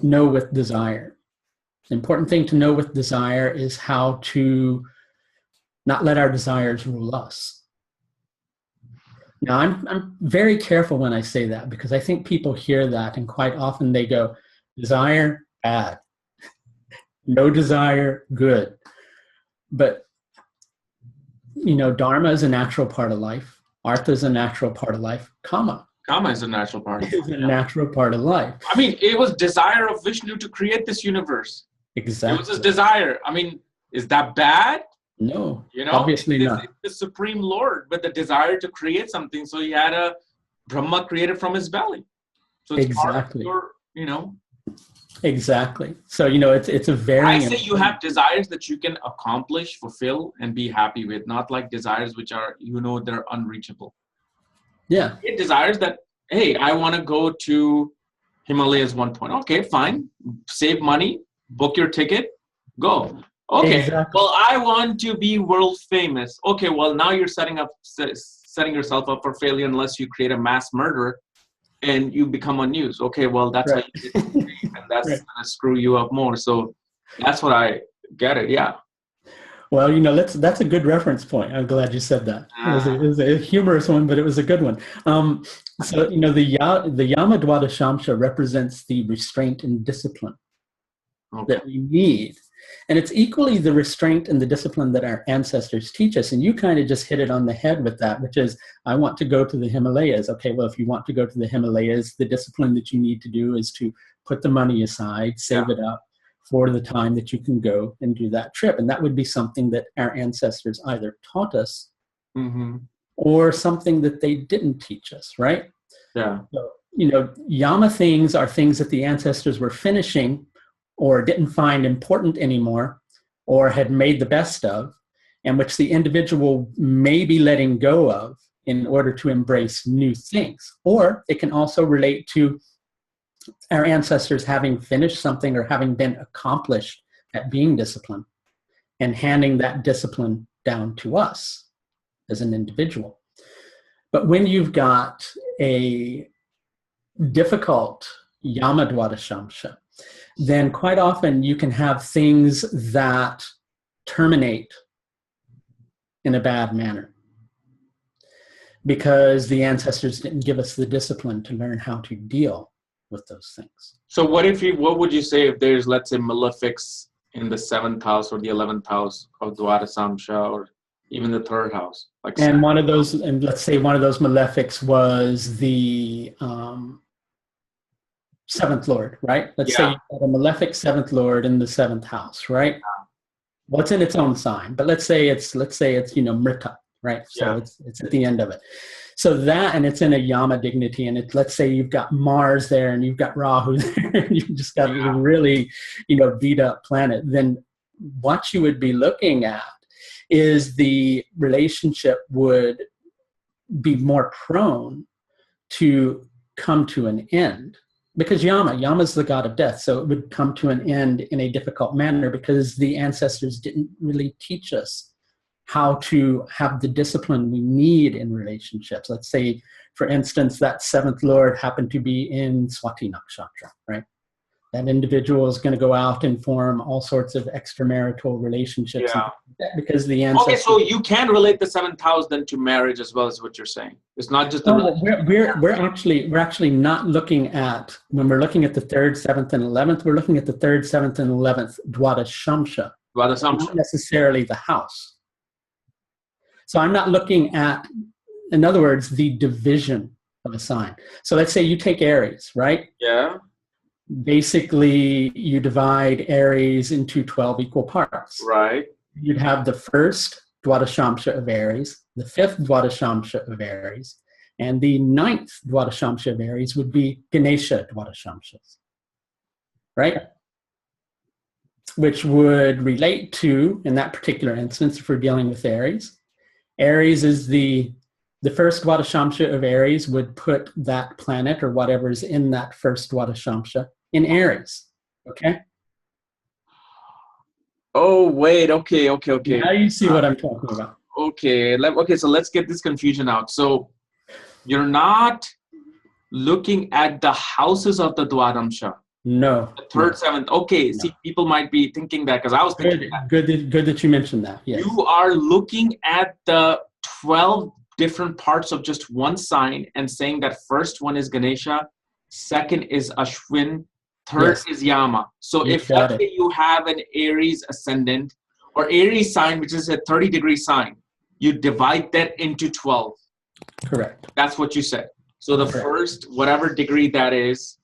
know with desire? The important thing to know with desire is how to not let our desires rule us. Now, I'm very careful when I say that, because I think people hear that and quite often they go, desire, bad. No desire, good. But, you know, Dharma is a natural part of life. Artha is a natural part of life. Kama is a natural part of life. Is a natural part of life. I mean, it was desire of Vishnu to create this universe. Exactly. It was his desire. I mean, is that bad? No, you know, obviously not. It's the Supreme Lord, but the desire to create something. So he had a Brahma created from his belly. So it's part of your, you know. Exactly. So, you know, it's a very... I say you have desires that you can accomplish, fulfill, and be happy with, not like desires which are, you know, they're unreachable. Yeah. It desires that, hey, I want to go to Himalayas 1 point. Okay, fine. Save money, book your ticket, go. Okay, exactly. Well, I want to be world famous. Okay, well, now you're setting yourself up for failure unless you create a mass murder and you become on news. Okay, well, that's right. how you get it, and that's going to screw you up more. So that's what I get it, yeah. Well, you know, that's a good reference point. I'm glad you said that. It was a humorous one, but it was a good one. So, you know, the Yama Dwadashamsha represents the restraint and discipline that we need. And it's equally the restraint and the discipline that our ancestors teach us. And you kind of just hit it on the head with that, which is, I want to go to the Himalayas. Okay, well, if you want to go to the Himalayas, the discipline that you need to do is to put the money aside, save it up for the time that you can go and do that trip. And that would be something that our ancestors either taught us or something that they didn't teach us, right? Yeah. So, you know, Yama things are things that the ancestors were finishing or didn't find important anymore, or had made the best of, and which the individual may be letting go of in order to embrace new things. Or it can also relate to our ancestors having finished something or having been accomplished at being disciplined and handing that discipline down to us as an individual. But when you've got a difficult Yama Dwadashamsha, then quite often you can have things that terminate in a bad manner because the ancestors didn't give us the discipline to learn how to deal with those things. So what would you say if there's, let's say, malefics in the 7th house or the 11th house of Dwadasamsha, or even the 3rd house? Like, and one of those, and let's say one of those malefics was the 7th Lord, right? Let's say you have a malefic 7th Lord in the 7th house, right? What's in its own sign? But let's say it's you know, Mrita, right? So it's at the end of it. So that, and it's in a Yama dignity, and let's say you've got Mars there and you've got Rahu there, and you've just got a really, you know, beat up planet. Then what you would be looking at is the relationship would be more prone to come to an end. Because Yama's the god of death, so it would come to an end in a difficult manner because the ancestors didn't really teach us how to have the discipline we need in relationships. Let's say, for instance, that 7th Lord happened to be in Swati Nakshatra, right? That individual is going to go out and form all sorts of extramarital relationships because the ancestors... Okay, so you can relate the 7th house then to marriage as well, as what you're saying. It's not just the we're actually not looking at, when we're looking at the 3rd, 7th, and 11th, we're looking at the 3rd, 7th, and 11th Dwadashamsha. Not necessarily the house. So I'm not looking at, in other words, the division of a sign. So let's say you take Aries, right? Yeah. Basically, you divide Aries into 12 equal parts. Right. You'd have the first Dwadashamsha of Aries, the fifth Dwadashamsha of Aries, and the ninth Dwadashamsha of Aries would be Ganesha Dwadashamshas, right? Which would relate to, in that particular instance, if we're dealing with Aries, Aries is the first Dwadashamsha of Aries would put that planet or whatever is in that first Dwadashamsha in Aries, okay? Oh, wait. Okay. Now you see what I'm talking about. Okay. Okay. So let's get this confusion out. So you're not looking at the houses of the Dwadamsha. No. The third, seventh. Okay. No. See, people might be thinking that because I was thinking that. Good that you mentioned that. Yes. You are looking at the 12 different parts of just one sign and saying that first one is Ganesha, second is Ashwin, third is Yama. So if let's say you have an Aries ascendant or Aries sign, which is a 30-degree sign, you divide that into 12. Correct. That's what you said. So the first, whatever degree that is,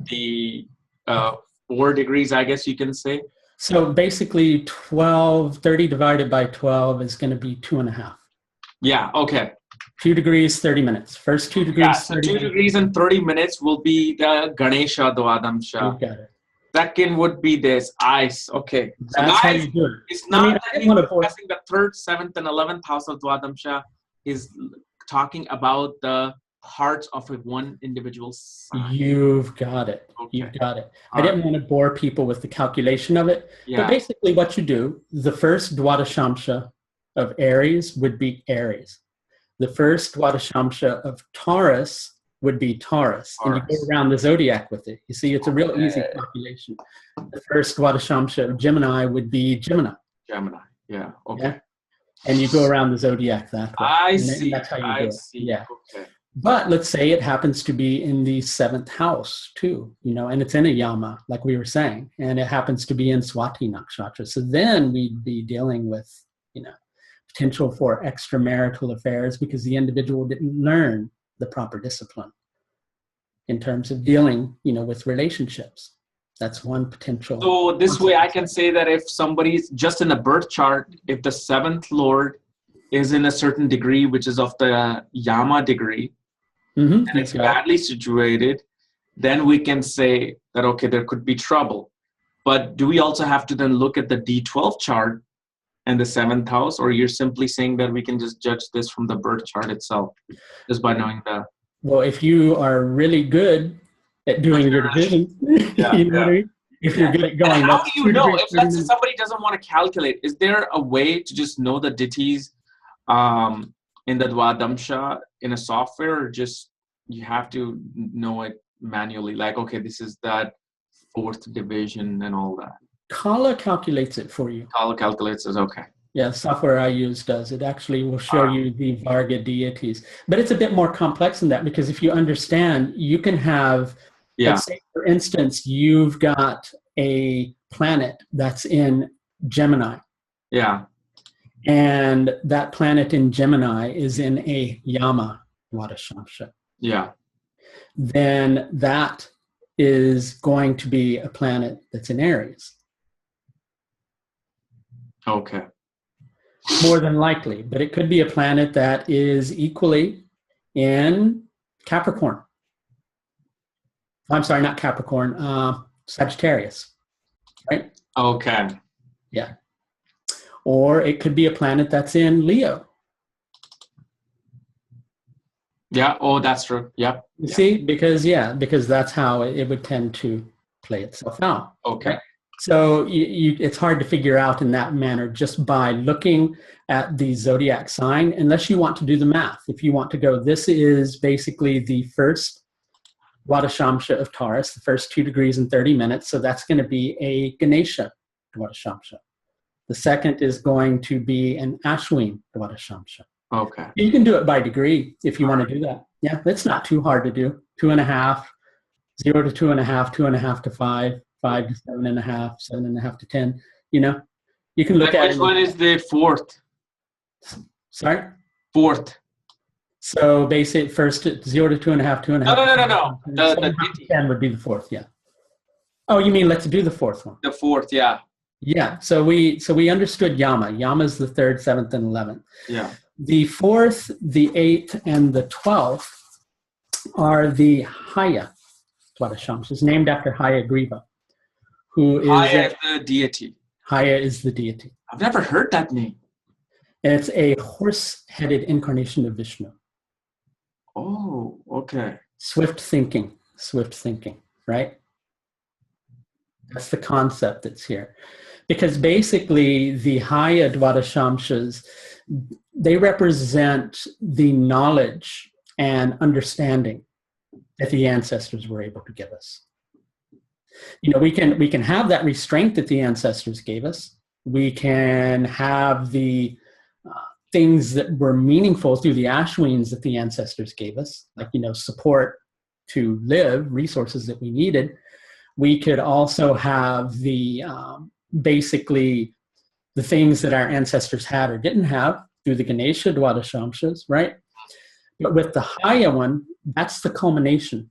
the 4 degrees, I guess you can say. So basically 30 divided by 12 is going to be 2.5. Yeah, okay. 2 degrees, 30 minutes. First 2 degrees. Yeah, so 2 degrees and 30 minutes will be the Ganesha Dwadamsha. You got it. Second would be this ice. Okay. So That's guys, how you do it. It's not I want to discussing the 3rd, 7th, and 11th house of Dwadamsha. Is talking about the parts of one individual sign. You've got it. Okay. You've got it. I didn't want to bore people with the calculation of it. Yeah. But basically what you do, the first Dwadashamsha of Aries would be Aries. The first Dwadashamsha of Taurus would be Taurus. And you go around the zodiac with it. You see, it's a real easy calculation. The first Dwadashamsha of Gemini would be Gemini. Gemini, yeah. Okay. Yeah? And you go around the zodiac that way. I see. That's how you do it. See. Yeah. Okay. But let's say it happens to be in the 7th house too, and it's in a Yama, like we were saying, and it happens to be in Swati Nakshatra. So then we'd be dealing with, potential for extramarital affairs because the individual didn't learn the proper discipline in terms of dealing, with relationships. That's one potential. So this way I can say that if somebody's just in a birth chart, if the 7th Lord is in a certain degree, which is of the Yama degree, and it's badly situated, then we can say that, okay, there could be trouble. But do we also have to then look at the D12 chart and the 7th house, or you're simply saying that we can just judge this from the birth chart itself, just by knowing that? Well, if you are really good at doing your division, what I mean? If you're good at going, how do you know if let's say somebody doesn't want to calculate? Is there a way to just know the deities in the Dwadamsha in a software, or just you have to know it manually? Like, okay, this is that 4th division and all that. Kala calculates it for you. Kala calculates it, okay. Yeah, the software I use does. It actually will show you the Varga deities. But it's a bit more complex than that, because if you understand, you can have, let's say, for instance, you've got a planet that's in Gemini. Yeah. And that planet in Gemini is in a Yama Dwadashamsha. Yeah. Then that is going to be a planet that's in Aries. Okay. More than likely, but it could be a planet that is equally in Capricorn. I'm sorry, not Capricorn, Sagittarius, right? Okay. Yeah. Or it could be a planet that's in Leo. Yeah. Oh, that's true. Yep. You see, because that's how it would tend to play itself out. Okay. Right? So it's hard to figure out in that manner just by looking at the zodiac sign, unless you want to do the math. If you want to go, this is basically the first Dwadashamsha of Taurus, the first 2 degrees and 30 minutes. So that's going to be a Ganesha Dwadashamsha. The second is going to be an Ashwin Dwadashamsha. Okay. You can do it by degree if you want to do that. Yeah, it's not too hard to do. 2.5, 0 to 2.5, 2.5 to 5, 5 to 7.5, 7.5 to 10. You can look at which one is the 4th? Sorry? Fourth. So basic first 0 to 2.5, 2.5. No. The deity. 10 would be the fourth, yeah. Oh, you mean let's do the fourth one? The fourth, yeah. Yeah. So we understood Yama. Yama is the 3rd, 7th, and 11th. Yeah. The 4th, the 8th, and the 12th are the Haya Dwadashamsas, named after Hayagriva, who is Haya is the deity. Haya is the deity. I've never heard that name. It's a horse-headed incarnation of Vishnu. Oh, okay. Swift thinking, right? That's the concept that's here. Because basically the Haya Dwadashamsas, they represent the knowledge and understanding that the ancestors were able to give us. You know, we can have that restraint that the ancestors gave us. We can have the things that were meaningful through the Ashwins that the ancestors gave us, like, you know, support to live, resources that we needed. We could also have the basically the things that our ancestors had or didn't have through the Ganesha Dwadashamshas, right? But with the Haya one, that's the culmination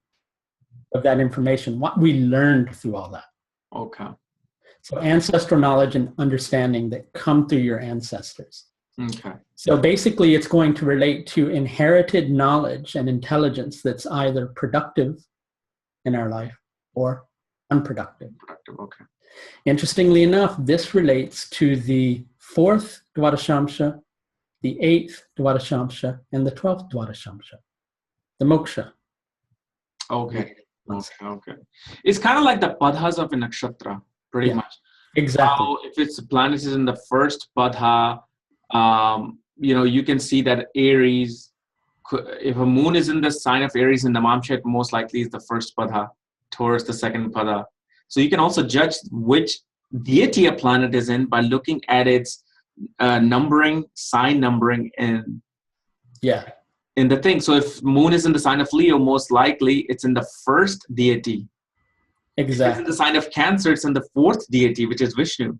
of that information, what we learned through all that. Okay. So ancestral knowledge and understanding that come through your ancestors. Okay. So basically it's going to relate to inherited knowledge and intelligence that's either productive in our life or unproductive. Okay. Interestingly enough, this relates to the 4th Dwadashamsha, the 8th Dwadashamsha, and the 12th Dwadashamsha, the moksha. Okay. It's kind of like the padhas of a nakshatra, pretty much. Exactly. How if it's the planet is in the first padha, you know, you can see that Aries, if a moon is in the sign of Aries in the Mamshet, most likely is the first padha, Taurus the second padha. So you can also judge which deity a planet is in by looking at its numbering, sign numbering in the thing. So if moon is in the sign of Leo, most likely it's in the first deity. Exactly. If it's in the sign of Cancer, it's in the 4th deity, which is Vishnu.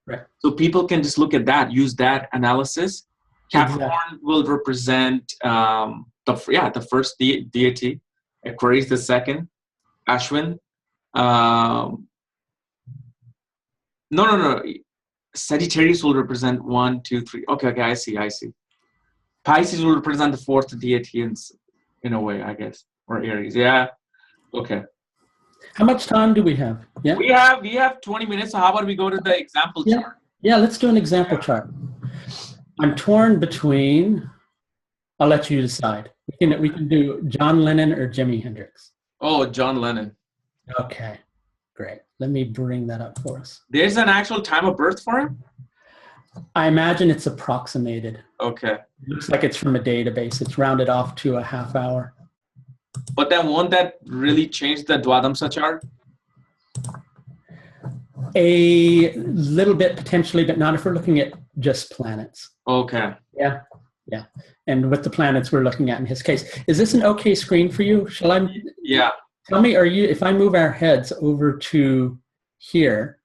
Right. So people can just look at that, use that analysis. Capricorn will represent the first deity, Aquarius the second, Ashwin. No. Sagittarius will represent 1, 2, 3. Okay, I see. Pisces will represent the 4th deity in a way, I guess, or Aries. Yeah. Okay. How much time do we have? Yeah. We have 20 minutes. So how about we go to the example chart? Yeah, let's do an example chart. I'm torn between. I'll let you decide. We can do John Lennon or Jimi Hendrix. Oh, John Lennon. Okay, great. Let me bring that up for us. There's an actual time of birth for him? I imagine it's approximated. Okay. It looks like it's from a database. It's rounded off to a half hour. But then won't that really change the Dwadamsa chart? A little bit potentially, but not if we're looking at just planets. Okay. Yeah. And with the planets we're looking at in his case. Is this an okay screen for you? Shall I? Yeah. Tell me, if I move our heads over to here?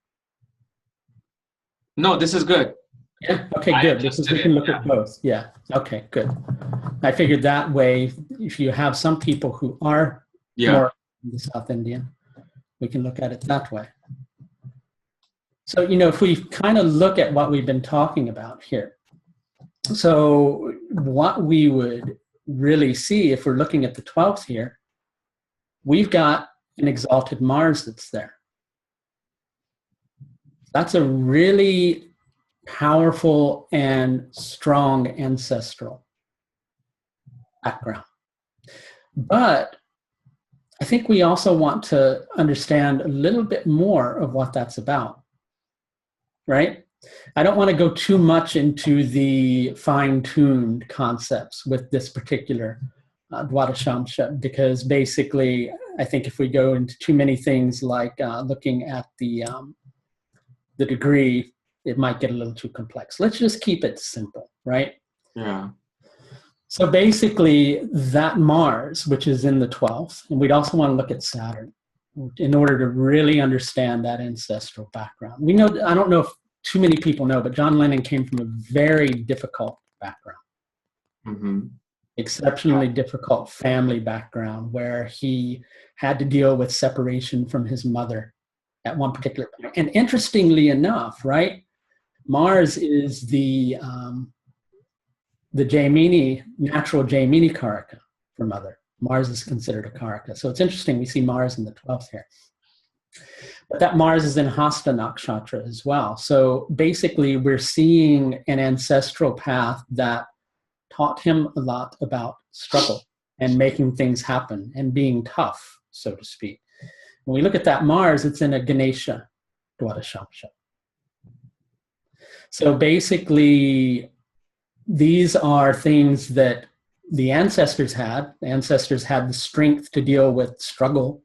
No, this is good. Yeah. Okay, good. Because we can look at both. Yeah. Okay, good. I figured that way, if you have some people who are more in the South Indian, we can look at it that way. So, you know, if we kind of look at what we've been talking about here, so what we would really see if we're looking at the 12th here, we've got an exalted Mars that's there. That's a really powerful and strong ancestral background. But I think we also want to understand a little bit more of what that's about, right? I don't want to go too much into the fine-tuned concepts with this particular Dwadashamsha, because basically I think if we go into too many things like looking at the degree, it might get a little too complex. Let's just keep it simple, right? Yeah. So basically that Mars, which is in the 12th, and we'd also want to look at Saturn in order to really understand that ancestral background. We know, I don't know if too many people know, but John Lennon came from a very difficult background. Mm-hmm. Exceptionally difficult family background where he had to deal with separation from his mother at one particular point. And interestingly enough, right, Mars is the Jaimini, natural Jaimini Karaka for mother. Mars is considered a Karaka. So it's interesting, we see Mars in the 12th here. But that Mars is in Hasta Nakshatra as well. So basically, we're seeing an ancestral path that taught him a lot about struggle and making things happen and being tough, so to speak. When we look at that Mars, it's in a Ganesha Dwadashamsha. So basically, these are things that the ancestors had. The ancestors had the strength to deal with struggle,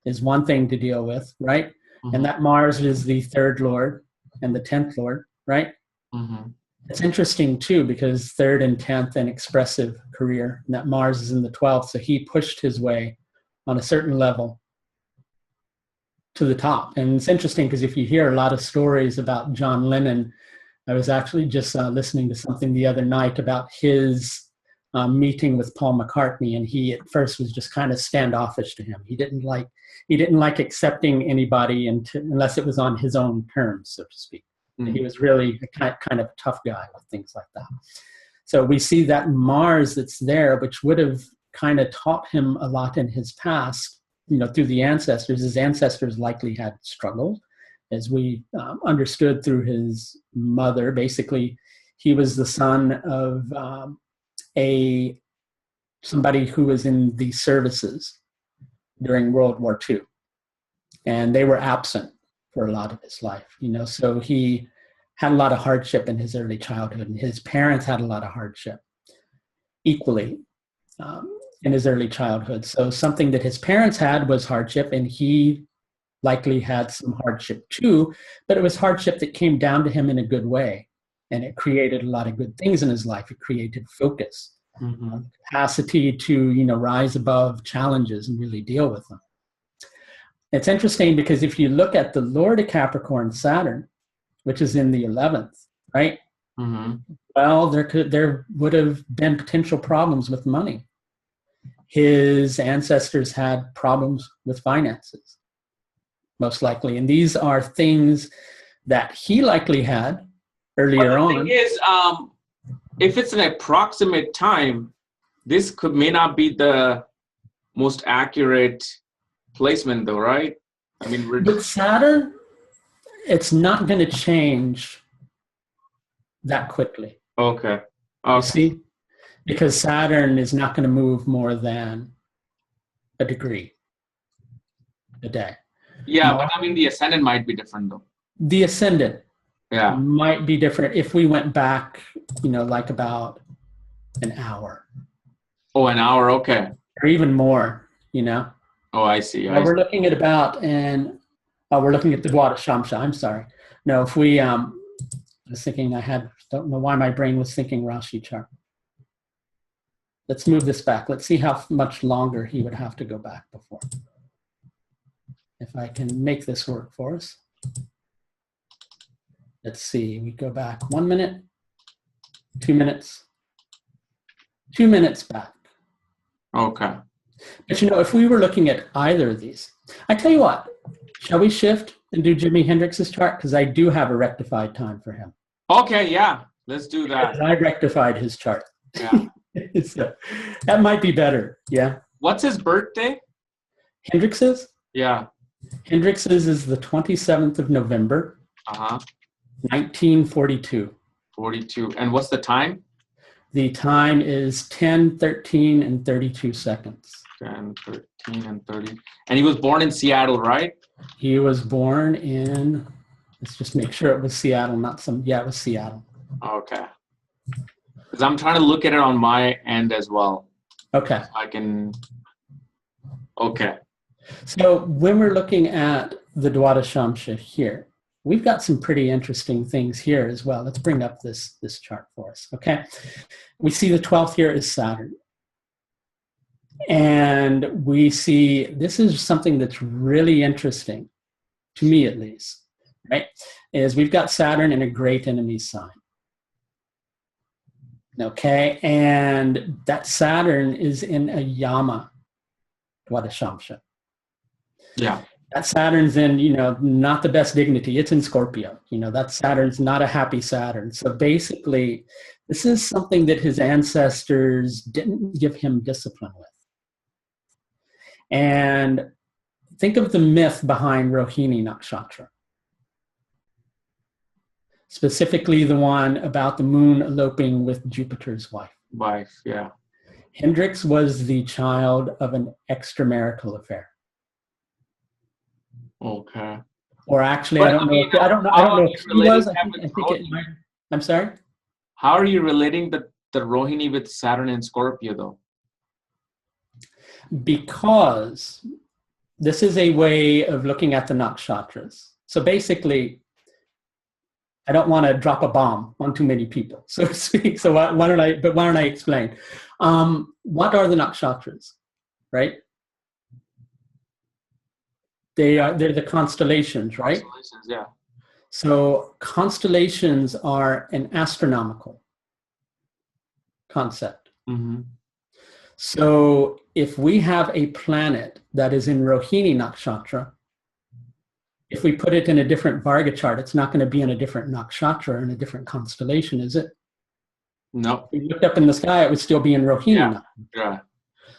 is one thing to deal with, right? Mm-hmm. And that Mars is the 3rd Lord and the 10th Lord, right? Mm-hmm. It's interesting too, because 3rd and 10th, an expressive career, and that Mars is in the 12th. So he pushed his way on a certain level to the top. And it's interesting because if you hear a lot of stories about John Lennon, I was actually just listening to something the other night about his meeting with Paul McCartney, and he at first was just kind of standoffish to him. He didn't like accepting anybody unless it was on his own terms, so to speak. Mm-hmm. He was really a kind of tough guy with things like that. So we see that Mars that's there, which would have kind of taught him a lot in his past, through the ancestors. His ancestors likely had struggled, as we understood through his mother. Basically, he was the son of somebody who was in the services during World War II, and they were absent for a lot of his life. So he had a lot of hardship in his early childhood, and his parents had a lot of hardship equally in his early childhood. So something that his parents had was hardship, and he likely had some hardship too, but it was hardship that came down to him in a good way. And it created a lot of good things in his life. It created focus, mm-hmm. capacity to, rise above challenges and really deal with them. It's interesting because if you look at the Lord of Capricorn, Saturn, which is in the 11th, right? Mm-hmm. Well, there would have been potential problems with money. His ancestors had problems with finances, most likely. And these are things that he likely had earlier on. The thing is, if it's an approximate time, this may not be the most accurate placement, though, right? I mean, with Saturn, it's not going to change that quickly. Okay. You see? Because Saturn is not going to move more than a degree a day. Yeah, but I mean, the ascendant might be different, though. The ascendant might be different if we went back, like about an hour. Oh, an hour, okay. Or even more, Oh, I see. We're looking at we're looking at the Dwadashamsha. I'm sorry. No, if we, I was thinking don't know why my brain was thinking Rashi chart. Let's move this back. Let's see how much longer he would have to go back before. If I can make this work for us. Let's see, we go back 1 minute, 2 minutes, 2 minutes back. Okay. But if we were looking at either of these, I tell you what, shall we shift and do Jimi Hendrix's chart? Because I do have a rectified time for him. Okay, yeah, let's do that. Because I rectified his chart. Yeah. So, that might be better, yeah. What's his birthday? Hendrix's? Yeah. Hendrix's is the 27th of November. 1942. 42. And what's the time? The time is 10:13 and 32 seconds. 10, 13, and 30. And he was born in Seattle, right? He was born in, let's just make sure it was Seattle, it was Seattle. Okay. Because I'm trying to look at it on my end as well. Okay. Okay. So when we're looking at the Dwadashamsha here, we've got some pretty interesting things here as well. Let's bring up this chart for us, okay? We see the 12th here is Saturn. And we see, this is something that's really interesting, to me at least, right? Is we've got Saturn in a great enemy sign. Okay, and that Saturn is in a Yama Dwadashamsha. Yeah. That Saturn's in, not the best dignity. It's in Scorpio. That Saturn's not a happy Saturn. So basically, this is something that his ancestors didn't give him discipline with. And think of the myth behind Rohini Nakshatra. Specifically the one about the moon eloping with Jupiter's wife. Yeah. Hendrix was the child of an extramarital affair. Okay. Or actually, I don't know if he was. I think it might. I'm sorry? How are you relating the Rohini with Saturn and Scorpio, though? Because this is a way of looking at the nakshatras. So basically, I don't want to drop a bomb on too many people, so to speak. So why don't I explain? What are the nakshatras, right? They're the constellations, right? Constellations, yeah. So constellations are an astronomical concept. Mm-hmm. So if we have a planet that is in Rohini Nakshatra, if we put it in a different Varga chart, it's not going to be in a different nakshatra or in a different constellation, is it? No. If we looked up in the sky, it would still be in Rohini. Yeah.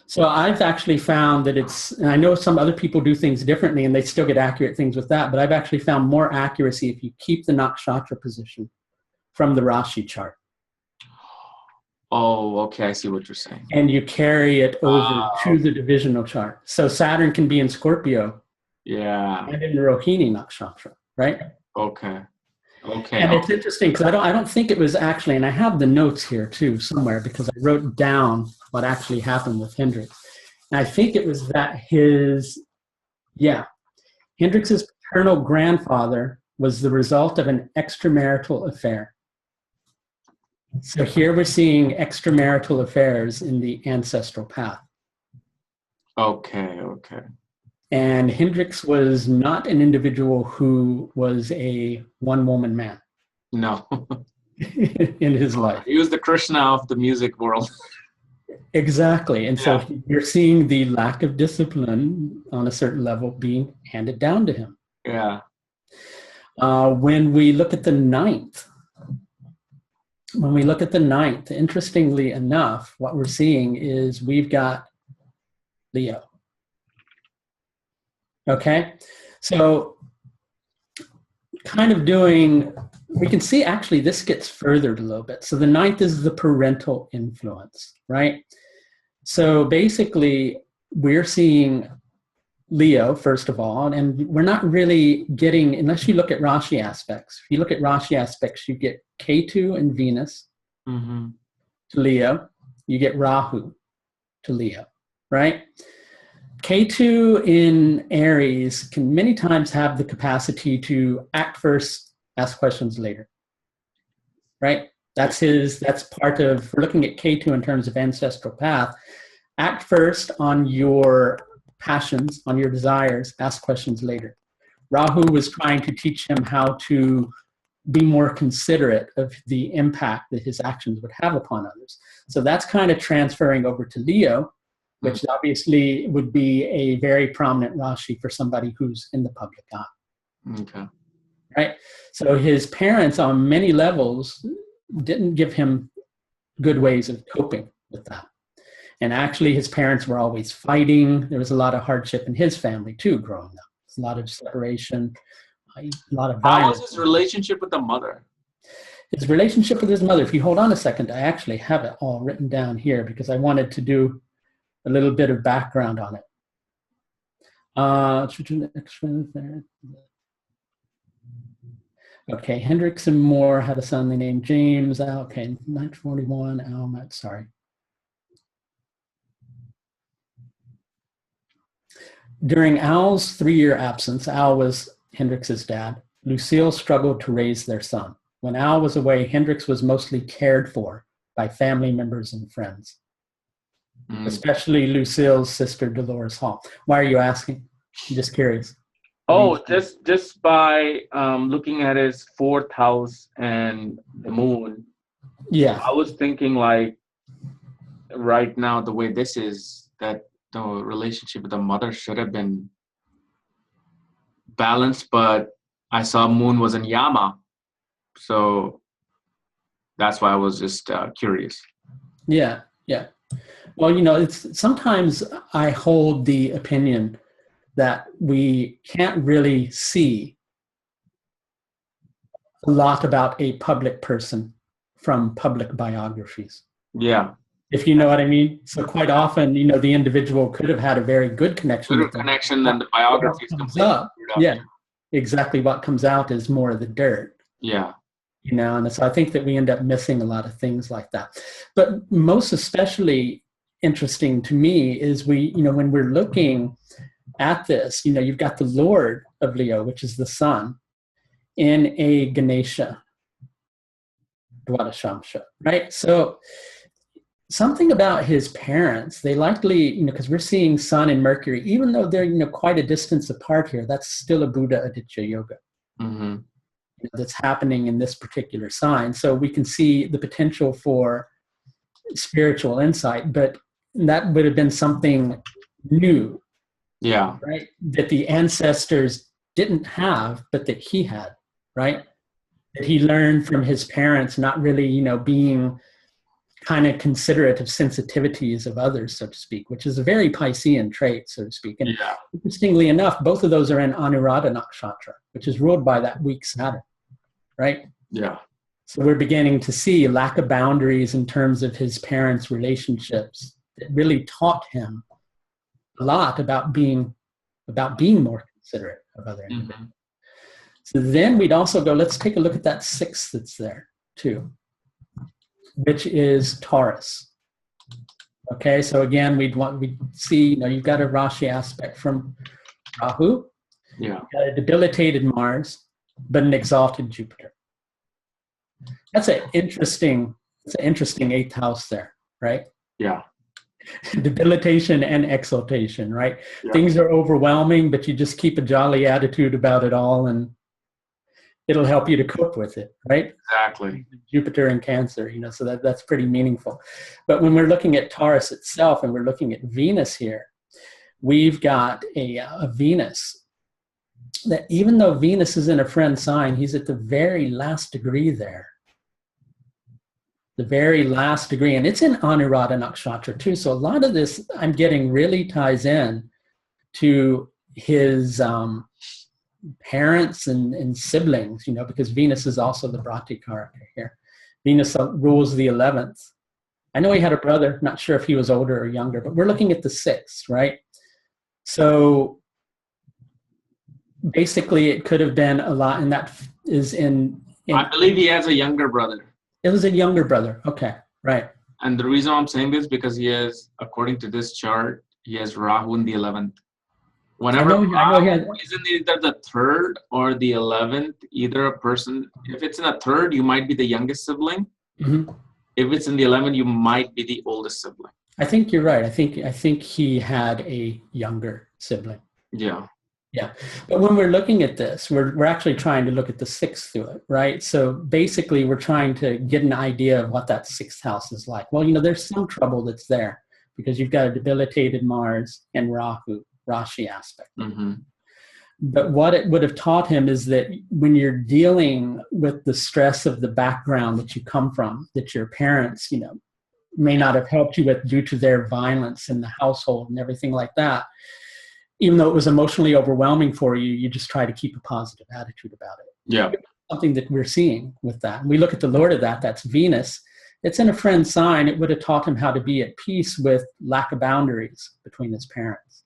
So I've actually found that and I know some other people do things differently and they still get accurate things with that, but I've actually found more accuracy if you keep the nakshatra position from the Rashi chart. Oh, okay. I see what you're saying. And you carry it over to the divisional chart. So Saturn can be in Scorpio. Yeah. And in the Rohini Nakshatra, right? Okay. And it's interesting because I don't think it was actually, and I have the notes here too somewhere because I wrote down what actually happened with Hendrix. And I think it was that Hendrix's paternal grandfather was the result of an extramarital affair. So here we're seeing extramarital affairs in the ancestral path. Okay. And Hendrix was not an individual who was a one-woman man. No. in his life. He was the Krishna of the music world. Exactly. And so you're seeing the lack of discipline on a certain level being handed down to him. Yeah. When we look at the ninth, interestingly enough, what we're seeing is we've got Leo. Okay, so kind of we can see actually this gets furthered a little bit. So the ninth is the parental influence, right? So basically we're seeing Leo, first of all, and we're not really getting, unless you look at Rashi aspects. If you look at Rashi aspects, you get Ketu and Venus to Leo. You get Rahu to Leo, right? Ketu in Aries can many times have the capacity to act first, ask questions later, right? That's part of, we're looking at Ketu in terms of ancestral path. Act first on your passions, on your desires, ask questions later. Rahu was trying to teach him how to be more considerate of the impact that his actions would have upon others. So that's kind of transferring over to Leo, which obviously would be a very prominent Rashi for somebody who's in the public eye. Okay. Right? So his parents on many levels didn't give him good ways of coping with that. And actually his parents were always fighting. There was a lot of hardship in his family too growing up. A lot of separation, a lot of violence. How was his relationship with the mother? His relationship with his mother, if you hold on a second, I actually have it all written down here because I wanted to do a little bit of background on it. Okay, Hendrix and Moore had a son named James. Okay, 1941, sorry. During Al's 3-year absence, Al was Hendrix's dad, Lucille struggled to raise their son. When Al was away, Hendrix was mostly cared for by family members and friends. Especially Lucille's sister, Dolores Hall. Why are you asking? I'm just curious. Oh, just by looking at his 4th house and the moon, Yeah. I was thinking like right now, the way this is, that the relationship with the mother should have been balanced, but I saw moon was in Yama. So that's why I was just curious. Yeah. Yeah. Well, it's sometimes I hold the opinion that we can't really see a lot about a public person from public biographies. Yeah. If you know what I mean. So quite often, the individual could have had a very good connection Better with them. connection than the biography is completely screwed up. Yeah, exactly. What comes out is more of the dirt. Yeah. And so I think that we end up missing a lot of things like that. But most especially interesting to me is when we're looking at this, you've got the Lord of Leo, which is the sun, in a Ganesha Dwadashamsha, right? So something about his parents, they likely, because we're seeing Sun and Mercury, even though they're, quite a distance apart here, that's still a Buddha Aditya yoga. Mm-hmm. That's happening in this particular sign. So we can see the potential for spiritual insight, but that would have been something new. Yeah. Right? That the ancestors didn't have, but that he had, right? That he learned from his parents, not really, being kind of considerate of sensitivities of others, so to speak, which is a very Piscean trait, so to speak. And interestingly enough, both of those are in Anuradha Nakshatra, which is ruled by that weak Saturn, right? Yeah. So we're beginning to see lack of boundaries in terms of his parents' relationships that really taught him a lot about being more considerate of other individuals. Mm-hmm. So then we'd also go, let's take a look at that 6 that's there too, which is Taurus. Okay, so again, we'd see, you've got a Rashi aspect from Rahu. Yeah. You've got a debilitated Mars, but an exalted Jupiter. That's an interesting 8th house there, right? Yeah. Debilitation and exaltation, right? Yeah. Things are overwhelming, but you just keep a jolly attitude about it all, and it'll help you to cope with it, right? Exactly. Jupiter and Cancer, so that's pretty meaningful. But when we're looking at Taurus itself and we're looking at Venus here, we've got a Venus that, even though Venus is in a friend sign, he's at the very last degree there. The very last degree, and it's in Anuradha Nakshatra too. So a lot of this I'm getting really ties in to his parents and siblings, because Venus is also the Brahtikaraka here. Venus rules the 11th. I know he had a brother, not sure if he was older or younger, but we're looking at the 6th, right? So basically it could have been a lot, and that is in I believe he has a younger brother. It was a younger brother. Okay, right. And the reason I'm saying this because he has, according to this chart, he has Rahu in the 11th. Whenever Rahu is in either the 3rd or the 11th, either a person, if it's in the 3rd, you might be the youngest sibling. Mm-hmm. If it's in the 11th, you might be the oldest sibling. I think you're right. I think he had a younger sibling. Yeah. Yeah. But when we're looking at this, we're actually trying to look at the 6th through it, right? So basically we're trying to get an idea of what that 6th house is like. Well, there's some trouble that's there because you've got a debilitated Mars and Rahu, Rashi aspect. Mm-hmm. But what it would have taught him is that when you're dealing with the stress of the background that you come from, that your parents, may not have helped you with due to their violence in the household and everything like that, even though it was emotionally overwhelming for you, you just try to keep a positive attitude about it. Yeah. Something that we're seeing with that. And we look at the Lord of that's Venus. It's in a friend sign. It would have taught him how to be at peace with lack of boundaries between his parents.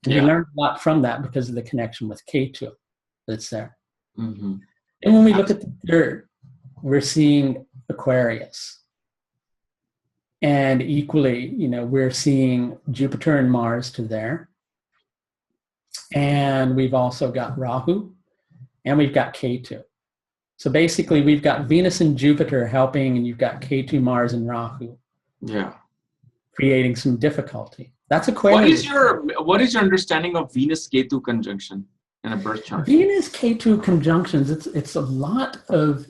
And he learned a lot from that because of the connection with Ketu that's there. Mm-hmm. And when we look at the 3rd, we're seeing Aquarius. And equally, we're seeing Jupiter and Mars to there. And we've also got Rahu, and we've got Ketu. So basically, we've got Venus and Jupiter helping, and you've got Ketu, Mars, and Rahu. Yeah. Creating some difficulty. That's Aquarius. What is your understanding of Venus-Ketu conjunction in a birth chart? Venus-Ketu conjunctions, it's a lot of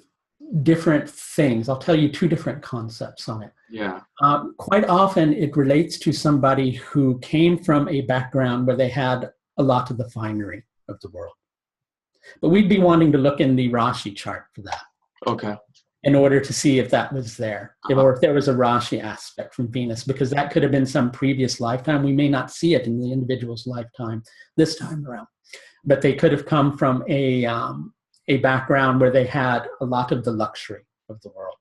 different things. I'll tell you two different concepts on it. Yeah. Quite often it relates to somebody who came from a background where they had a lot of the finery of the world. But we'd be wanting to look in the Rashi chart for that. Okay. In order to see if that was there, or if there was a Rashi aspect from Venus, because that could have been some previous lifetime. We may not see it in the individual's lifetime this time around, but they could have come from a background where they had a lot of the luxury of the world.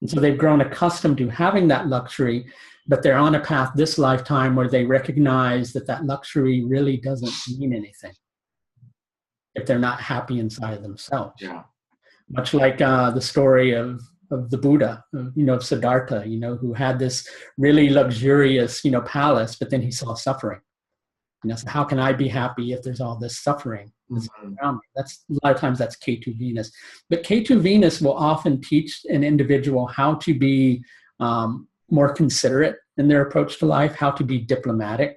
And so they've grown accustomed to having that luxury, but they're on a path this lifetime where they recognize that that luxury really doesn't mean anything if they're not happy inside of themselves. Yeah. Much like the story of the Buddha, of Siddhartha, who had this really luxurious, palace, but then he saw suffering. So how can I be happy if there's all this suffering around me? That's a lot of times that's Ketu Venus. But Ketu Venus will often teach an individual how to be more considerate in their approach to life, how to be diplomatic.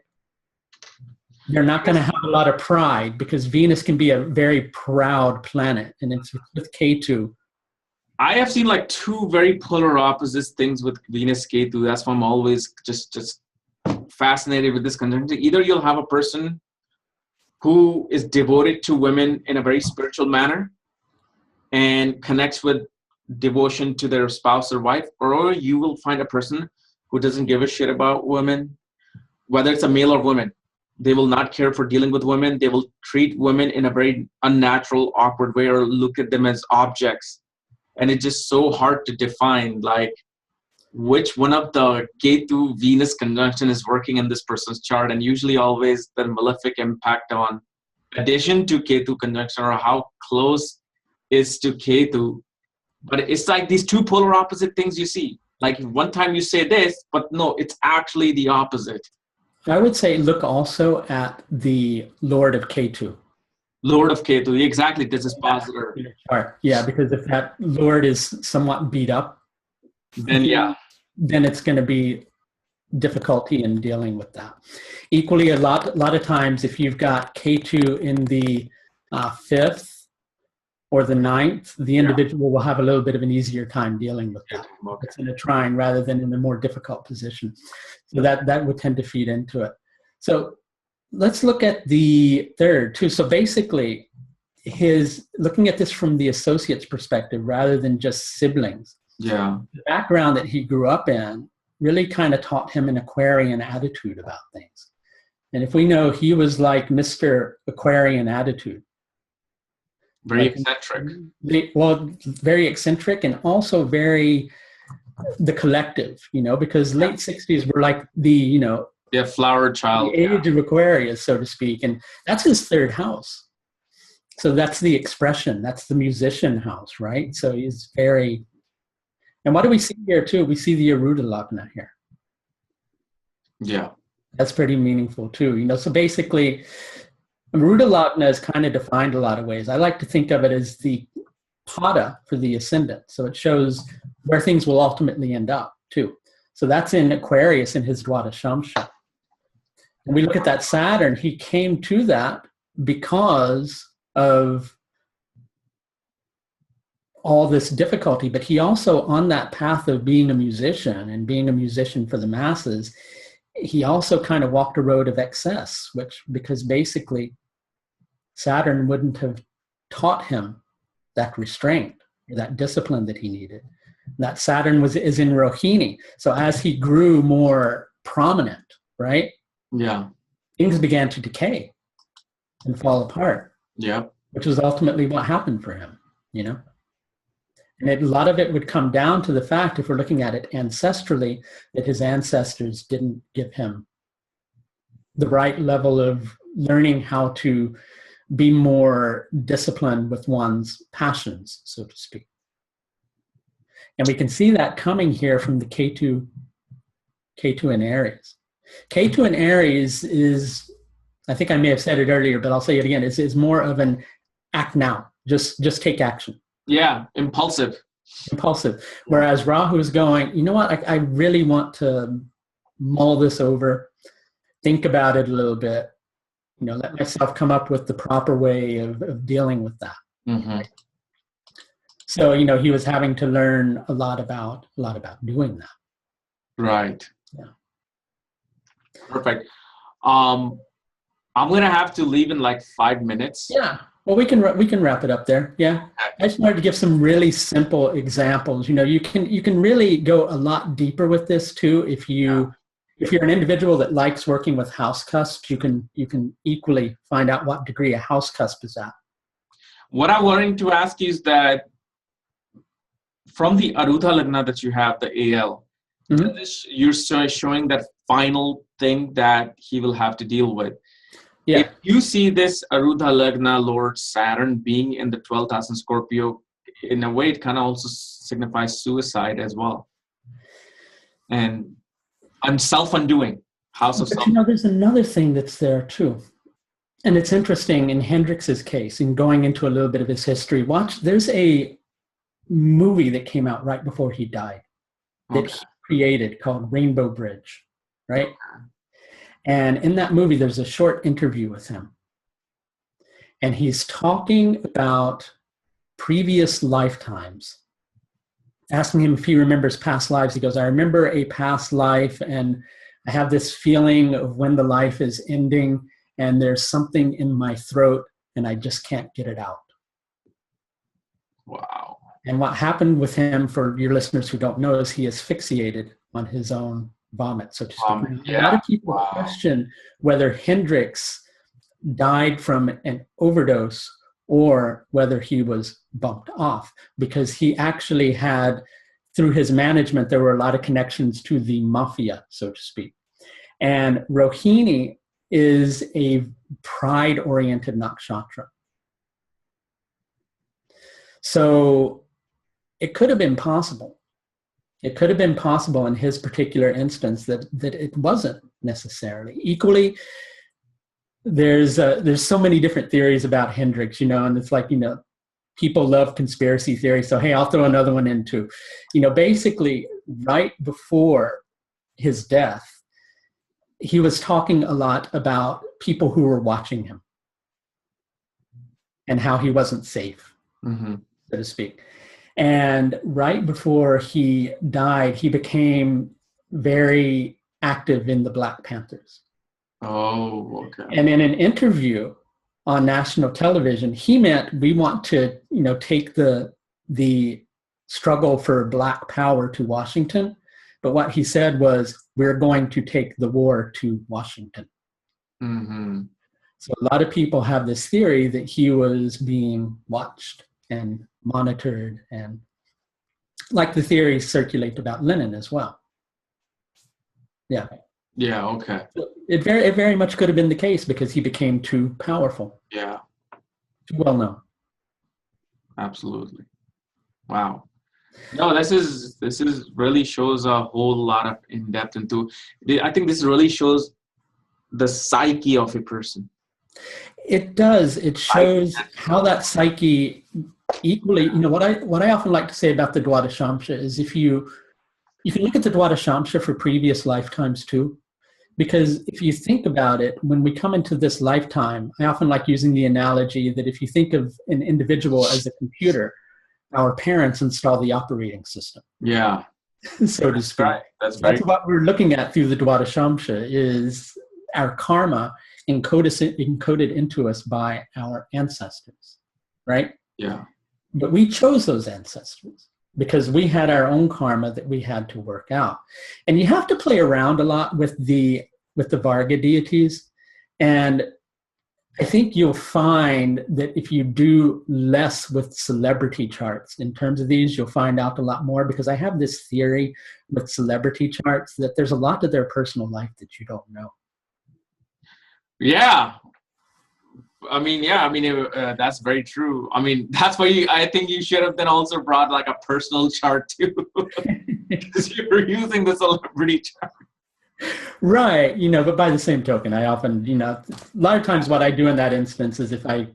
They're not going to have a lot of pride because Venus can be a very proud planet, and it's with Ketu. I have seen like two very polar opposite things with Venus Ketu. That's why I'm always just fascinated with this conjunction. Either you'll have a person who is devoted to women in a very spiritual manner and connects with devotion to their spouse or wife, or you will find a person who doesn't give a shit about women, whether it's a male or woman. They will not care for dealing with women. They will treat women in a very unnatural, awkward way or look at them as objects. And it's just so hard to define, like, which one of the Ketu-Venus conjunction is working in this person's chart. And usually always the malefic impact on addition to Ketu conjunction or how close is to Ketu. But it's like these two polar opposite things you see. Like one time you say this, but no, it's actually the opposite. I would say look also at the Lord of Ketu. Lord of Ketu, exactly. This is positive. Yeah, because if that Lord is somewhat beat up, then it's going to be difficulty in dealing with that. Equally, a lot of times, if you've got Ketu in the 5th or the 9th, the individual will have a little bit of an easier time dealing with that. Okay. It's in a trine rather than in a more difficult position. So that would tend to feed into it. So let's look at the 3rd too. So basically, looking at this from the associate's perspective rather than just siblings. Yeah. The background that he grew up in really kind of taught him an Aquarian attitude about things. And if we know he was like Mr. Aquarian attitude. Very eccentric. Very eccentric and also very the collective, because late 60s were like the, flower child. The age of Aquarius, so to speak. And that's his 3rd house. So that's the expression. That's the musician house, right? So he's very... And what do we see here too? We see the Aruda Lagna here. Yeah. That's pretty meaningful too. So basically, Aruda Lagna is kind of defined a lot of ways. I like to think of it as the pada for the ascendant. So it shows where things will ultimately end up too. So that's in Aquarius in his Dwadashamsha. And we look at that Saturn, he came to that because of all this difficulty, but he also, on that path of being a musician and being a musician for the masses, he also kind of walked a road of excess, because basically Saturn wouldn't have taught him that restraint, or that discipline that he needed. That Saturn is in Rohini. So as he grew more prominent, right? Yeah. Things began to decay and fall apart. Yeah. Which was ultimately what happened for him, And a lot of it would come down to the fact, if we're looking at it ancestrally, that his ancestors didn't give him the right level of learning how to be more disciplined with one's passions, so to speak. And we can see that coming here from the Ketu in Aries. Ketu in Aries is, I think I may have said it earlier, but I'll say it again, is more of an act now, just take action. Yeah, impulsive. Whereas Rahu is going, you know what, I really want to mull this over, think about it a little bit, let myself come up with the proper way of dealing with that. Mm-hmm. So, he was having to learn a lot about doing that. Right. Yeah. Perfect. I'm gonna have to leave in like 5 minutes. Yeah. Well, we can wrap it up there. Yeah. I just wanted to give some really simple examples. You can really go a lot deeper with this too. If you're an individual that likes working with house cusps, you can equally find out what degree a house cusp is at. What I wanted to ask you is that from the Arudha Lagna that you have, the AL, you're showing that final thing that he will have to deal with. Yeah. If you see this Arudha Lagna Lord Saturn being in the 12th house in Scorpio, in a way, it kind of also signifies suicide as well. And self-undoing, house of self. There's another thing that's there too. And it's interesting in Hendrix's case, in going into a little bit of his history, there's a movie that came out right before he died that he created called Rainbow Bridge, right? And in that movie, there's a short interview with him. And he's talking about previous lifetimes, asking him if he remembers past lives. He goes, I remember a past life, and I have this feeling of when the life is ending, and there's something in my throat, and I just can't get it out. Wow. And what happened with him, for your listeners who don't know, is he asphyxiated on his own vomit, so to speak. A lot of people question whether Hendrix died from an overdose or whether he was bumped off, because he actually had, through his management, there were a lot of connections to the mafia, so to speak. And Rohini is a pride-oriented nakshatra. So it could have been possible. It could have been possible in his particular instance that it wasn't necessarily. Equally, there's so many different theories about Hendrix, and it's like, people love conspiracy theories. So, hey, I'll throw another one in too. Basically, right before his death, he was talking a lot about people who were watching him and how he wasn't safe, so to speak. And right before he died, he became very active in the Black Panthers. Oh, okay. And in an interview on national television, he meant we want to, take the struggle for Black power to Washington. But what he said was, we're going to take the war to Washington. So a lot of people have this theory that he was being watched and monitored, and like the theories circulate about Lennon as well. Yeah. Yeah, okay. It very much could have been the case because he became too powerful. Yeah. Too well known. Absolutely. Wow. No, this is really shows a whole lot of in-depth into, I think this really shows the psyche of a person. It does. It shows how that psyche equally, what I often like to say about the Dwadashamsha is if you look at the Dwadashamsha for previous lifetimes too, because if you think about it, when we come into this lifetime, I often like using the analogy that if you think of an individual as a computer, our parents install the operating system. Yeah. So to speak. Right. That's what we're looking at through the Dwadashamsha is our karma encoded into us by our ancestors, right? Yeah. But we chose those ancestors because we had our own karma that we had to work out. And you have to play around a lot with the Varga deities. And I think you'll find that if you do less with celebrity charts in terms of these, you'll find out a lot more, because I have this theory with celebrity charts that there's a lot of their personal life that you don't know. Yeah. That's very true. That's why I think you should have then also brought like a personal chart too, because you were using the celebrity chart. Right. But by the same token, I often, a lot of times what I do in that instance is if I,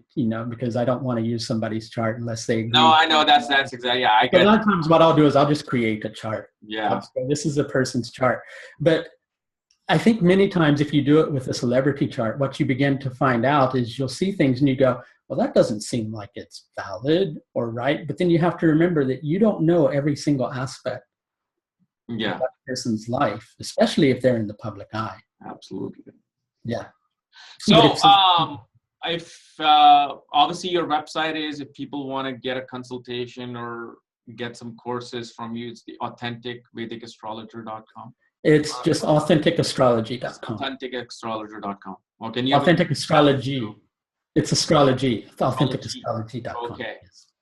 because I don't want to use somebody's chart unless they agree. No, I know that's exactly, yeah. I get a lot of times what I'll do is I'll just create a chart. Yeah. This is a person's chart. But I think many times if you do it with a celebrity chart, what you begin to find out is you'll see things and you go, well, that doesn't seem like it's valid or right. But then you have to remember that you don't know every single aspect of that person's life, especially if they're in the public eye. Absolutely. Yeah. So, if obviously your website is, if people want to get a consultation or get some courses from you, it's the AuthenticVedicAstrologer.com. It's just AuthenticAstrology.com. AuthenticAstrologer.com. Okay. And Authentic Astrology. It's astrology. AuthenticAstrology.com. Okay.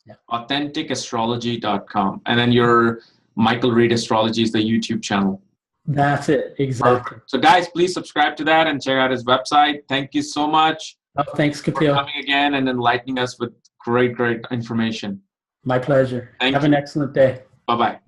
Yeah. AuthenticAstrology.com. And then your Michael Reed Astrology is the YouTube channel. That's it. Exactly. Perfect. So guys, please subscribe to that and check out his website. Thank you so much. Oh, thanks, Kapiel. For coming again and enlightening us with great information. My pleasure. Thank Have you. an excellent day. Bye-bye.